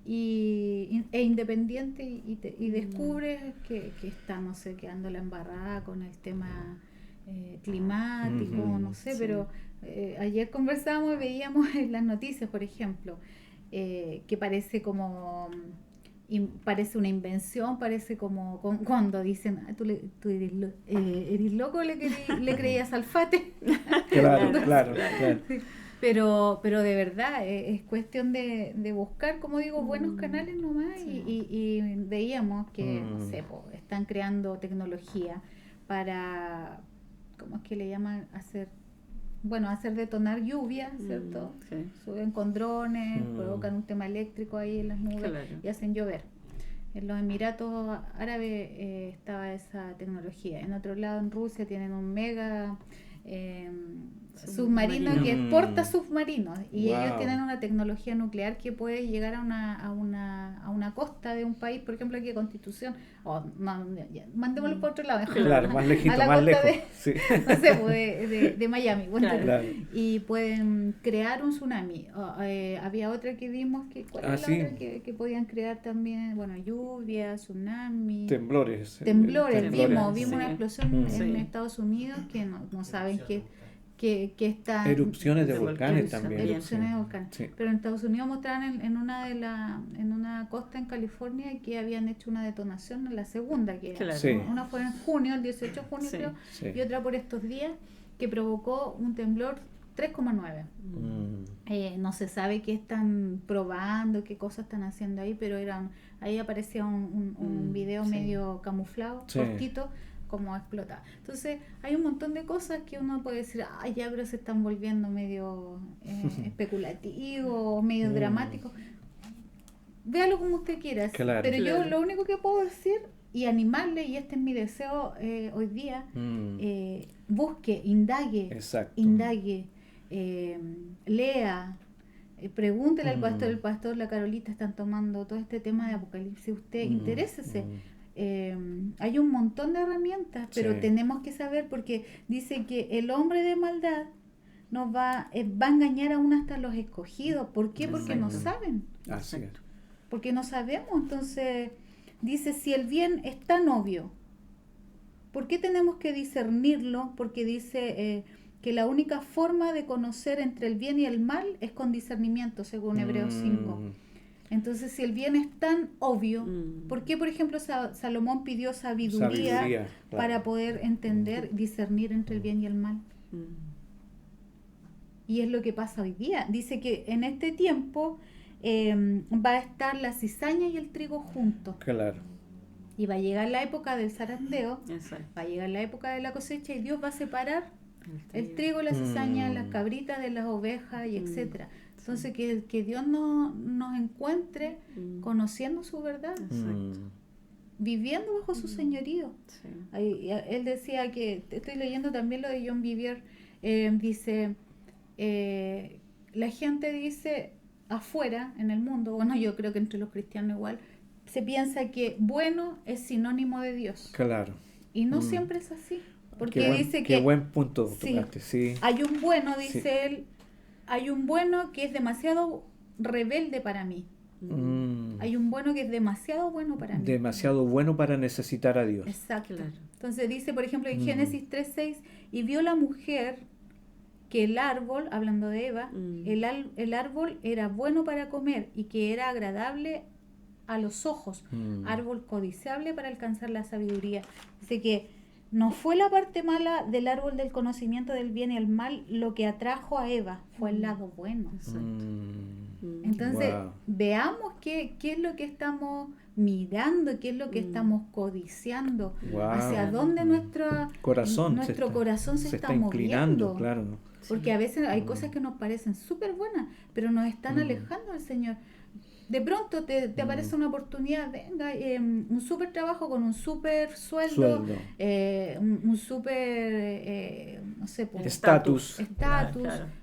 e independiente y descubres que está, no sé, quedando la embarrada con el tema climático, no sé, Sí. pero ayer conversábamos y veíamos en las noticias, por ejemplo, que parece como... parece una invención, parece como cuando dicen, tú eres loco, le creías al Fate. Claro. Sí. Pero de verdad es cuestión de buscar, como digo, buenos canales nomás. Sí. Y veíamos que, no sé, están creando tecnología para, ¿cómo es que le llaman? Hacer detonar lluvia, ¿cierto? Sí. Suben con drones, provocan un tema eléctrico ahí en las nubes Claro. y hacen llover. En los Emiratos Árabes estaba esa tecnología. En otro lado, en Rusia, tienen un mega submarino que exporta submarinos. Y Wow. ellos tienen una tecnología nuclear que puede llegar a una costa de un país, por ejemplo, aquí Constitución. Mandémoslo por otro lado. Mejor. Claro, más lejito, a la más costa lejos. Sí. no sé, de Miami. Claro. Y pueden crear un tsunami. Había otra que vimos, ¿cuál es la sí. otra que podían crear también? Bueno, lluvia, tsunami. Temblores. Vimos sí. una explosión Sí. en Estados Unidos que no saben que está... Erupciones de De volcanes volcanes también. también. Erupciones de volcanes. Sí. Pero en Estados Unidos mostraron en una costa en California que habían hecho una detonación en la segunda, que Claro. Sí. una fue en junio, el 18 de junio Sí. creo, Sí. y otra por estos días, que provocó un temblor 3,9. No se sabe qué están probando, qué cosas están haciendo ahí, pero ahí aparecía un video Sí. medio camuflado, Sí. cortito, como explota. Entonces hay un montón de cosas que uno puede decir, ya, pero se están volviendo medio especulativos, medio dramáticos. Véalo como usted quiera. Claro. Pero yo Claro. lo único que puedo decir y animarle, y este es mi deseo hoy día, busque, indague, Exacto. lea, pregúntele al pastor, el pastor, la Carolita están tomando todo este tema de Apocalipsis, usted interésese. Hay un montón de herramientas, pero Sí. tenemos que saber, porque dice que el hombre de maldad nos va a engañar aún hasta los escogidos. ¿Por qué? Porque no Exacto. saben, Así es. Exacto. porque no sabemos. Entonces dice, si el bien es tan obvio, ¿por qué tenemos que discernirlo? Porque dice que la única forma de conocer entre el bien y el mal es con discernimiento, según Hebreos 5. Entonces, si el bien es tan obvio, ¿por qué, por ejemplo, Salomón pidió sabiduría Claro. para poder entender, discernir entre el bien y el mal? Y es lo que pasa hoy día. Dice que en este tiempo va a estar la cizaña y el trigo juntos. Claro. Y va a llegar la época del zarandeo, Exacto. va a llegar la época de la cosecha y Dios va a separar el trigo, la cizaña, las cabritas de las ovejas y etcétera. Entonces que Dios nos encuentre conociendo su verdad, viviendo bajo su señorío. Sí. Él decía que, estoy leyendo también lo de John Bevere, dice, la gente dice afuera, en el mundo, bueno, yo creo que entre los cristianos igual, se piensa que bueno es sinónimo de Dios. Claro. Y no siempre es así. Porque dice qué que buen punto sí, tocaste, sí. hay un bueno, dice él, hay un bueno que es demasiado rebelde para mí. Hay un bueno que es demasiado bueno para mí. Demasiado bueno para necesitar a Dios. Exacto. Claro. Entonces dice, por ejemplo, en Génesis 3:6, y vio la mujer que el árbol, hablando de Eva, el árbol era bueno para comer y que era agradable a los ojos, árbol codiciable para alcanzar la sabiduría. Dice que no fue la parte mala del árbol del conocimiento del bien y el mal lo que atrajo a Eva, fue el lado bueno. Entonces, veamos qué es lo que estamos mirando, qué es lo que estamos codiciando, hacia dónde nuestro corazón se está inclinando, moviendo. claro. Porque a veces hay cosas que nos parecen súper buenas, pero nos están alejando del Señor. De pronto te aparece una oportunidad, venga, un súper trabajo con un súper sueldo. Un súper, no sé, estatus, Claro.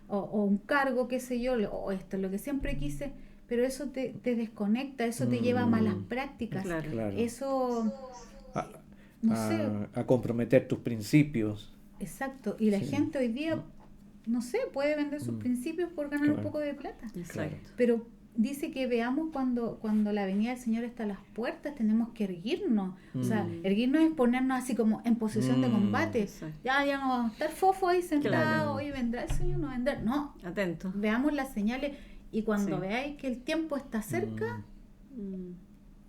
O un cargo, qué sé yo, esto es lo que siempre quise, pero eso te desconecta, eso te lleva a malas prácticas. Claro. Eso, no sé. A comprometer tus principios. Exacto, y la gente hoy día, no sé, puede vender sus principios por ganar un poco de plata. Exacto. Pero dice que veamos cuando la venida del Señor está a las puertas, tenemos que erguirnos. O sea, erguirnos es ponernos así como en posición de combate. Exacto. Ya no vamos a estar fofo ahí sentados, Claro. hoy vendrá el Señor, no vendrá. No, Atento. veamos las señales y cuando Sí. veáis que el tiempo está cerca, Mm,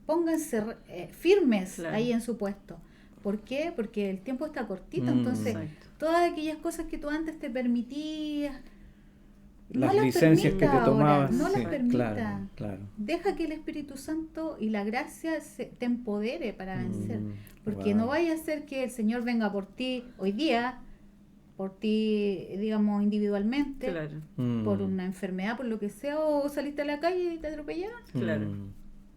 pónganse firmes Claro. ahí en su puesto. ¿Por qué? Porque el tiempo está cortito, entonces Exacto. todas aquellas cosas que tú antes te permitías, Las no las licencias que te permita ahora, tomabas. no las sí, permita. claro, claro. Deja que el Espíritu Santo y la gracia te empodere para vencer. Porque Wow. no vaya a ser que el Señor venga por ti hoy día, por ti, digamos, individualmente, Claro. por una enfermedad, por lo que sea, o saliste a la calle y te atropellaron. Claro.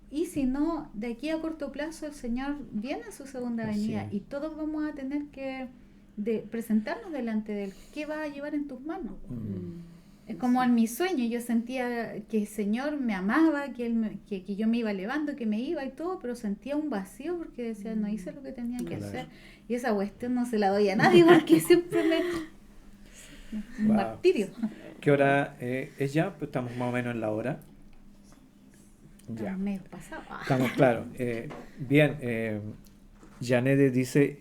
Y si no, de aquí a corto plazo el Señor viene a su segunda Así venida es. y todos vamos a tener que presentarnos delante de Él. ¿Qué vas a llevar en tus manos? Es como en mi sueño, yo sentía que el Señor me amaba, que yo me iba elevando, que me iba y todo, pero sentía un vacío porque decía, no hice lo que tenía que Claro. hacer. Y esa cuestión no se la doy a nadie porque siempre un Wow. martirio. ¿Qué hora es ya? Pues estamos más o menos en la hora. Ya. Medio pasado. Estamos claros. Bien, Janede dice,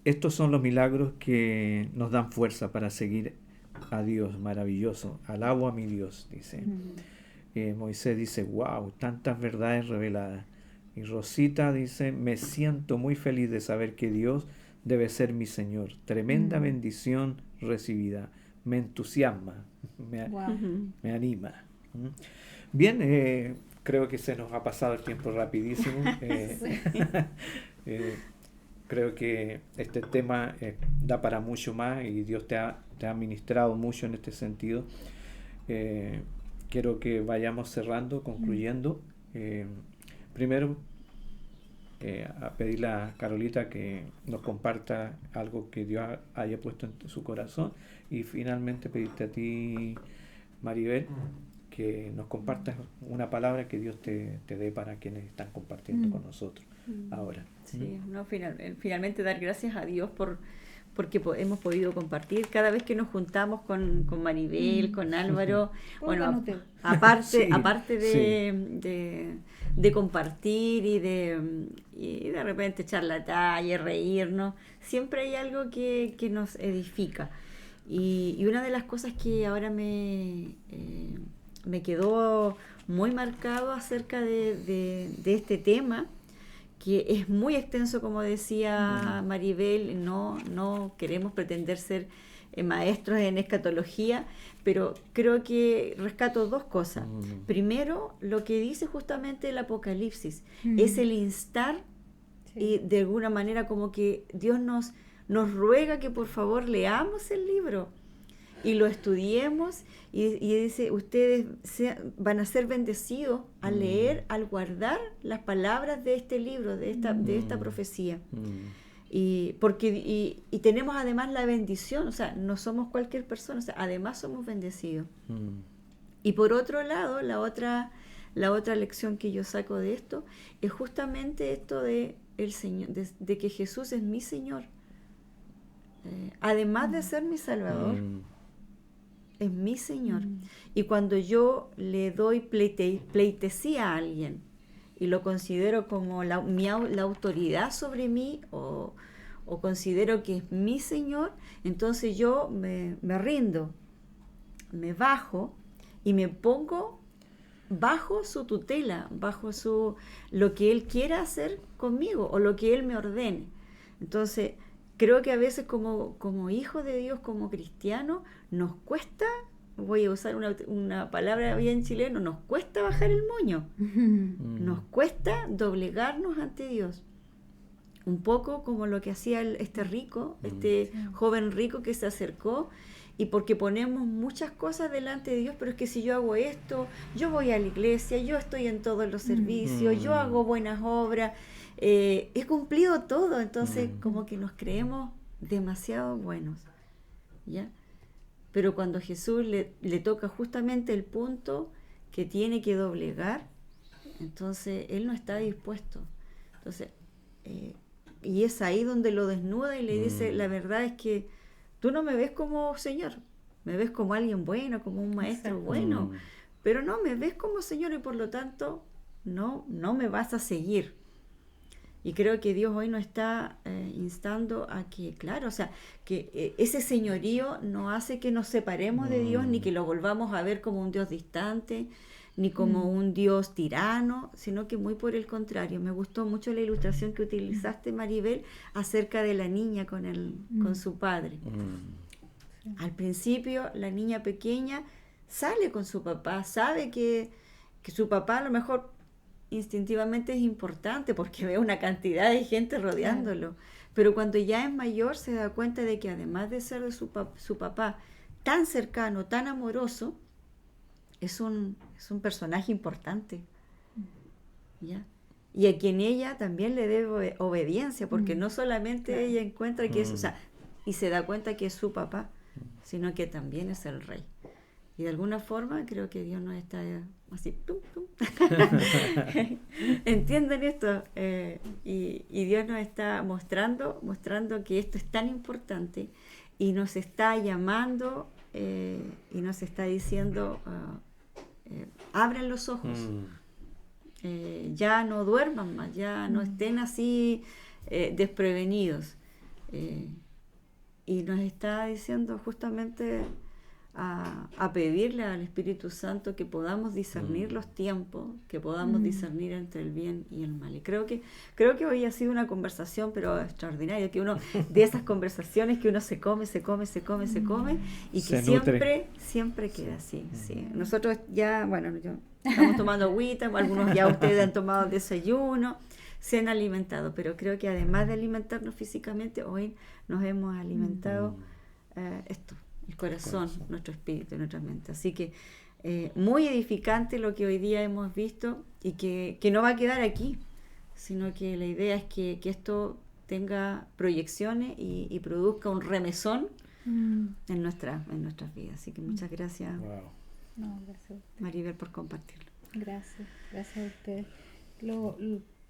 estos son los milagros que nos dan fuerza para seguir a Dios, maravilloso. Alabo a mi Dios, dice. Moisés dice, wow, tantas verdades reveladas. Y Rosita dice, me siento muy feliz de saber que Dios debe ser mi Señor. Tremenda bendición recibida. Me entusiasma, Wow. me anima. Bien, creo que se nos ha pasado el tiempo rapidísimo. Creo que este tema da para mucho más y Dios te ha ministrado mucho en este sentido. Quiero que vayamos cerrando, concluyendo. Primero, a pedirle a Carolita que nos comparta algo que Dios haya puesto en su corazón y finalmente pedirte a ti, Maribel, que nos compartas una palabra que Dios te dé para quienes están compartiendo con nosotros ahora. Sí, no, finalmente dar gracias a Dios porque hemos podido compartir cada vez que nos juntamos con Maribel, con Álvaro, bueno, aparte de compartir y de repente echar la talla, reírnos, siempre hay algo que nos edifica. Y una de las cosas que ahora me quedó muy marcado acerca de este tema, que es muy extenso, como decía Maribel, no queremos pretender ser maestros en escatología, pero creo que rescato dos cosas. Primero, lo que dice justamente el Apocalipsis, es el instar, y de alguna manera como que Dios nos ruega que por favor leamos el libro y lo estudiemos, y dice, ustedes van a ser bendecidos al leer, al guardar las palabras de este libro, de esta profecía. Y tenemos además la bendición, o sea, no somos cualquier persona, o sea, además somos bendecidos. Y por otro lado, la otra lección que yo saco de esto es justamente esto de el Señor, de que Jesús es mi Señor. Además de ser mi Salvador, es mi Señor. Y cuando yo le doy pleitesía a alguien y lo considero como la autoridad sobre mí, o considero que es mi Señor, entonces yo me rindo, me bajo y me pongo bajo su tutela, bajo lo que Él quiera hacer conmigo o lo que Él me ordene. Entonces, creo que a veces como hijos de Dios, como cristianos, nos cuesta, voy a usar una palabra bien chilena, nos cuesta bajar el moño, nos cuesta doblegarnos ante Dios. Un poco como lo que hacía este joven rico que se acercó, y porque ponemos muchas cosas delante de Dios, pero es que si yo hago esto, yo voy a la iglesia, yo estoy en todos los servicios, yo hago buenas obras, he cumplido todo, entonces como que nos creemos demasiado buenos, ¿ya? Pero cuando Jesús le toca justamente el punto que tiene que doblegar, entonces Él no está dispuesto. Entonces, y es ahí donde lo desnuda y le dice, la verdad es que tú no me ves como Señor, me ves como alguien bueno, como un maestro bueno, pero no, me ves como Señor y por lo tanto no me vas a seguir. Y creo que Dios hoy nos está instando a que, claro, o sea, que ese señorío no hace que nos separemos de Dios, ni que lo volvamos a ver como un Dios distante, ni como un Dios tirano, sino que muy por el contrario. Me gustó mucho la ilustración que utilizaste, Maribel, acerca de la niña con su padre. Al principio, la niña pequeña sale con su papá, sabe que su papá a lo mejor instintivamente es importante porque ve una cantidad de gente rodeándolo, pero cuando ya es mayor se da cuenta de que además de ser de su papá tan cercano, tan amoroso, es un personaje importante, ¿ya? Y a quien ella también le debe obediencia, porque no solamente ella encuentra que es, o sea, y se da cuenta que es su papá, sino que también es el rey. Y de alguna forma creo que Dios nos está así, tum, tum. ¿Entienden esto? Y Dios nos está mostrando que esto es tan importante y nos está llamando y nos está diciendo, abran los ojos, ya no duerman más, ya no estén así desprevenidos. Y nos está diciendo justamente a pedirle al Espíritu Santo que podamos discernir los tiempos, que podamos discernir entre el bien y el mal. Y creo que hoy ha sido una conversación pero extraordinaria, que uno de esas conversaciones que uno se come y que siempre queda así. Sí. Nosotros ya, estamos tomando agüita, algunos ya ustedes han tomado desayuno, se han alimentado, pero creo que además de alimentarnos físicamente, hoy nos hemos alimentado el corazón, nuestro espíritu, nuestra mente. Así que muy edificante lo que hoy día hemos visto y que no va a quedar aquí, sino que la idea es que esto tenga proyecciones y produzca un remesón en nuestras vidas. Así que muchas gracias, gracias Maribel, por compartirlo. Gracias a ustedes.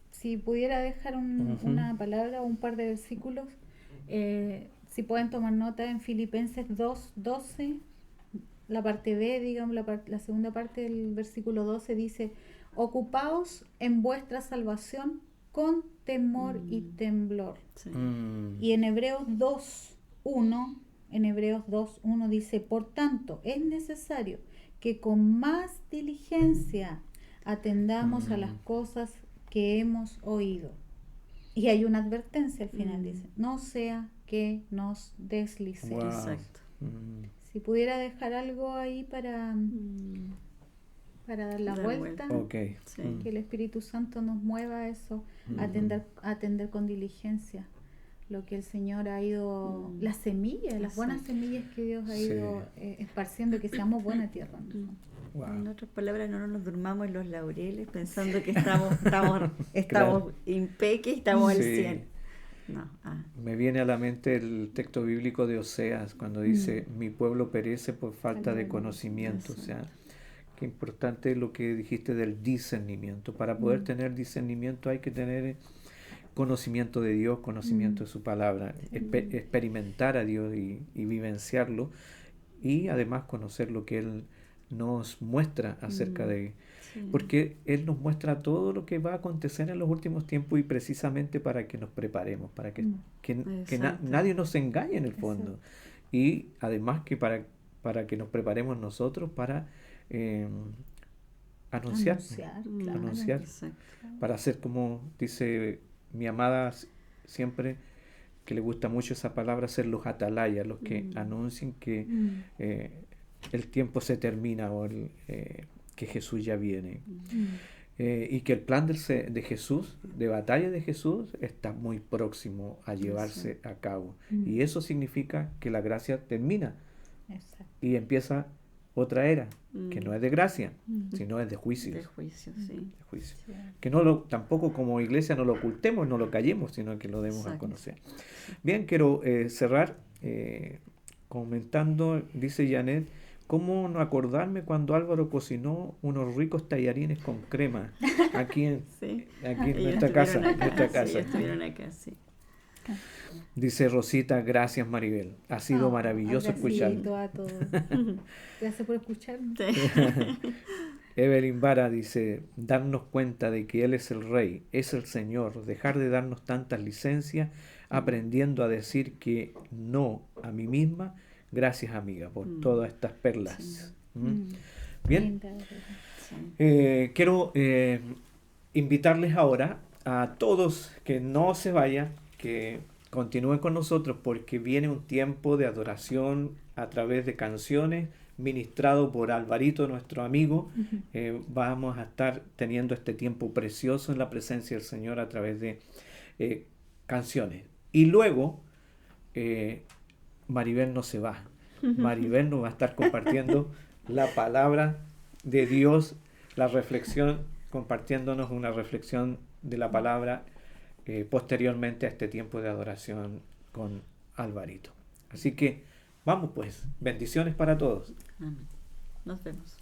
Si pudiera dejar una palabra o un par de versículos, si pueden tomar nota en Filipenses 2:12, la parte B, digamos, la segunda parte del versículo 12 dice: ocupaos en vuestra salvación con temor y temblor. Sí. Y en Hebreos 2:1 dice: por tanto, es necesario que con más diligencia atendamos a las cosas que hemos oído. Y hay una advertencia al final, dice: no sea que nos deslicemos. Exacto. Si pudiera dejar algo ahí para dar la vuelta, okay. Que el Espíritu Santo nos mueva a eso, atender con diligencia lo que el Señor ha ido, las semillas, las buenas semillas que Dios ha ido esparciendo, que seamos buena tierra. Wow. En otras palabras, no nos durmamos en los laureles pensando que estamos impeques, estamos al 100. No. Me viene a la mente el texto bíblico de Oseas cuando dice: mi pueblo perece por falta de conocimiento. O sea, qué importante es lo que dijiste del discernimiento. Para poder tener discernimiento hay que tener conocimiento de Dios, conocimiento de su palabra, experimentar a Dios y vivenciarlo, y además conocer lo que Él nos muestra acerca de porque Él nos muestra todo lo que va a acontecer en los últimos tiempos, y precisamente para que nos preparemos, para que nadie nos engañe en el fondo. Y además que para que nos preparemos nosotros para anunciar, para hacer, como dice mi amada siempre, que le gusta mucho esa palabra, ser los atalayas, los que anuncien que el tiempo se termina o que Jesús ya viene. Y que el plan de Jesús, de batalla de Jesús, está muy próximo a llevarse a cabo. Y eso significa que la gracia termina. Y empieza otra era, que no es de gracia, sino es de juicio. De juicio, sí. De juicio. Que tampoco como iglesia no lo ocultemos, no lo callemos, sino que lo demos a conocer. Bien, quiero cerrar comentando, dice Janet: ¿cómo no acordarme cuando Álvaro cocinó unos ricos tallarines con crema aquí en nuestra casa? Sí, estuvieron acá, sí. Dice Rosita, gracias Maribel. Ha sido maravilloso escucharlo. A todos. Gracias por escucharme. Evelyn Vara dice, darnos cuenta de que Él es el Rey, es el Señor, dejar de darnos tantas licencias, aprendiendo a decir que no a mí misma. Gracias amiga por todas estas perlas. Bien, quiero invitarles ahora a todos que no se vayan, que continúen con nosotros porque viene un tiempo de adoración a través de canciones ministrado por Alvarito, nuestro amigo. Vamos a estar teniendo este tiempo precioso en la presencia del Señor a través de canciones. Y luego Maribel no se va. Maribel nos va a estar compartiendo la palabra de Dios, la reflexión, compartiéndonos una reflexión de la palabra posteriormente a este tiempo de adoración con Alvarito. Así que vamos pues, bendiciones para todos. Amén. Nos vemos.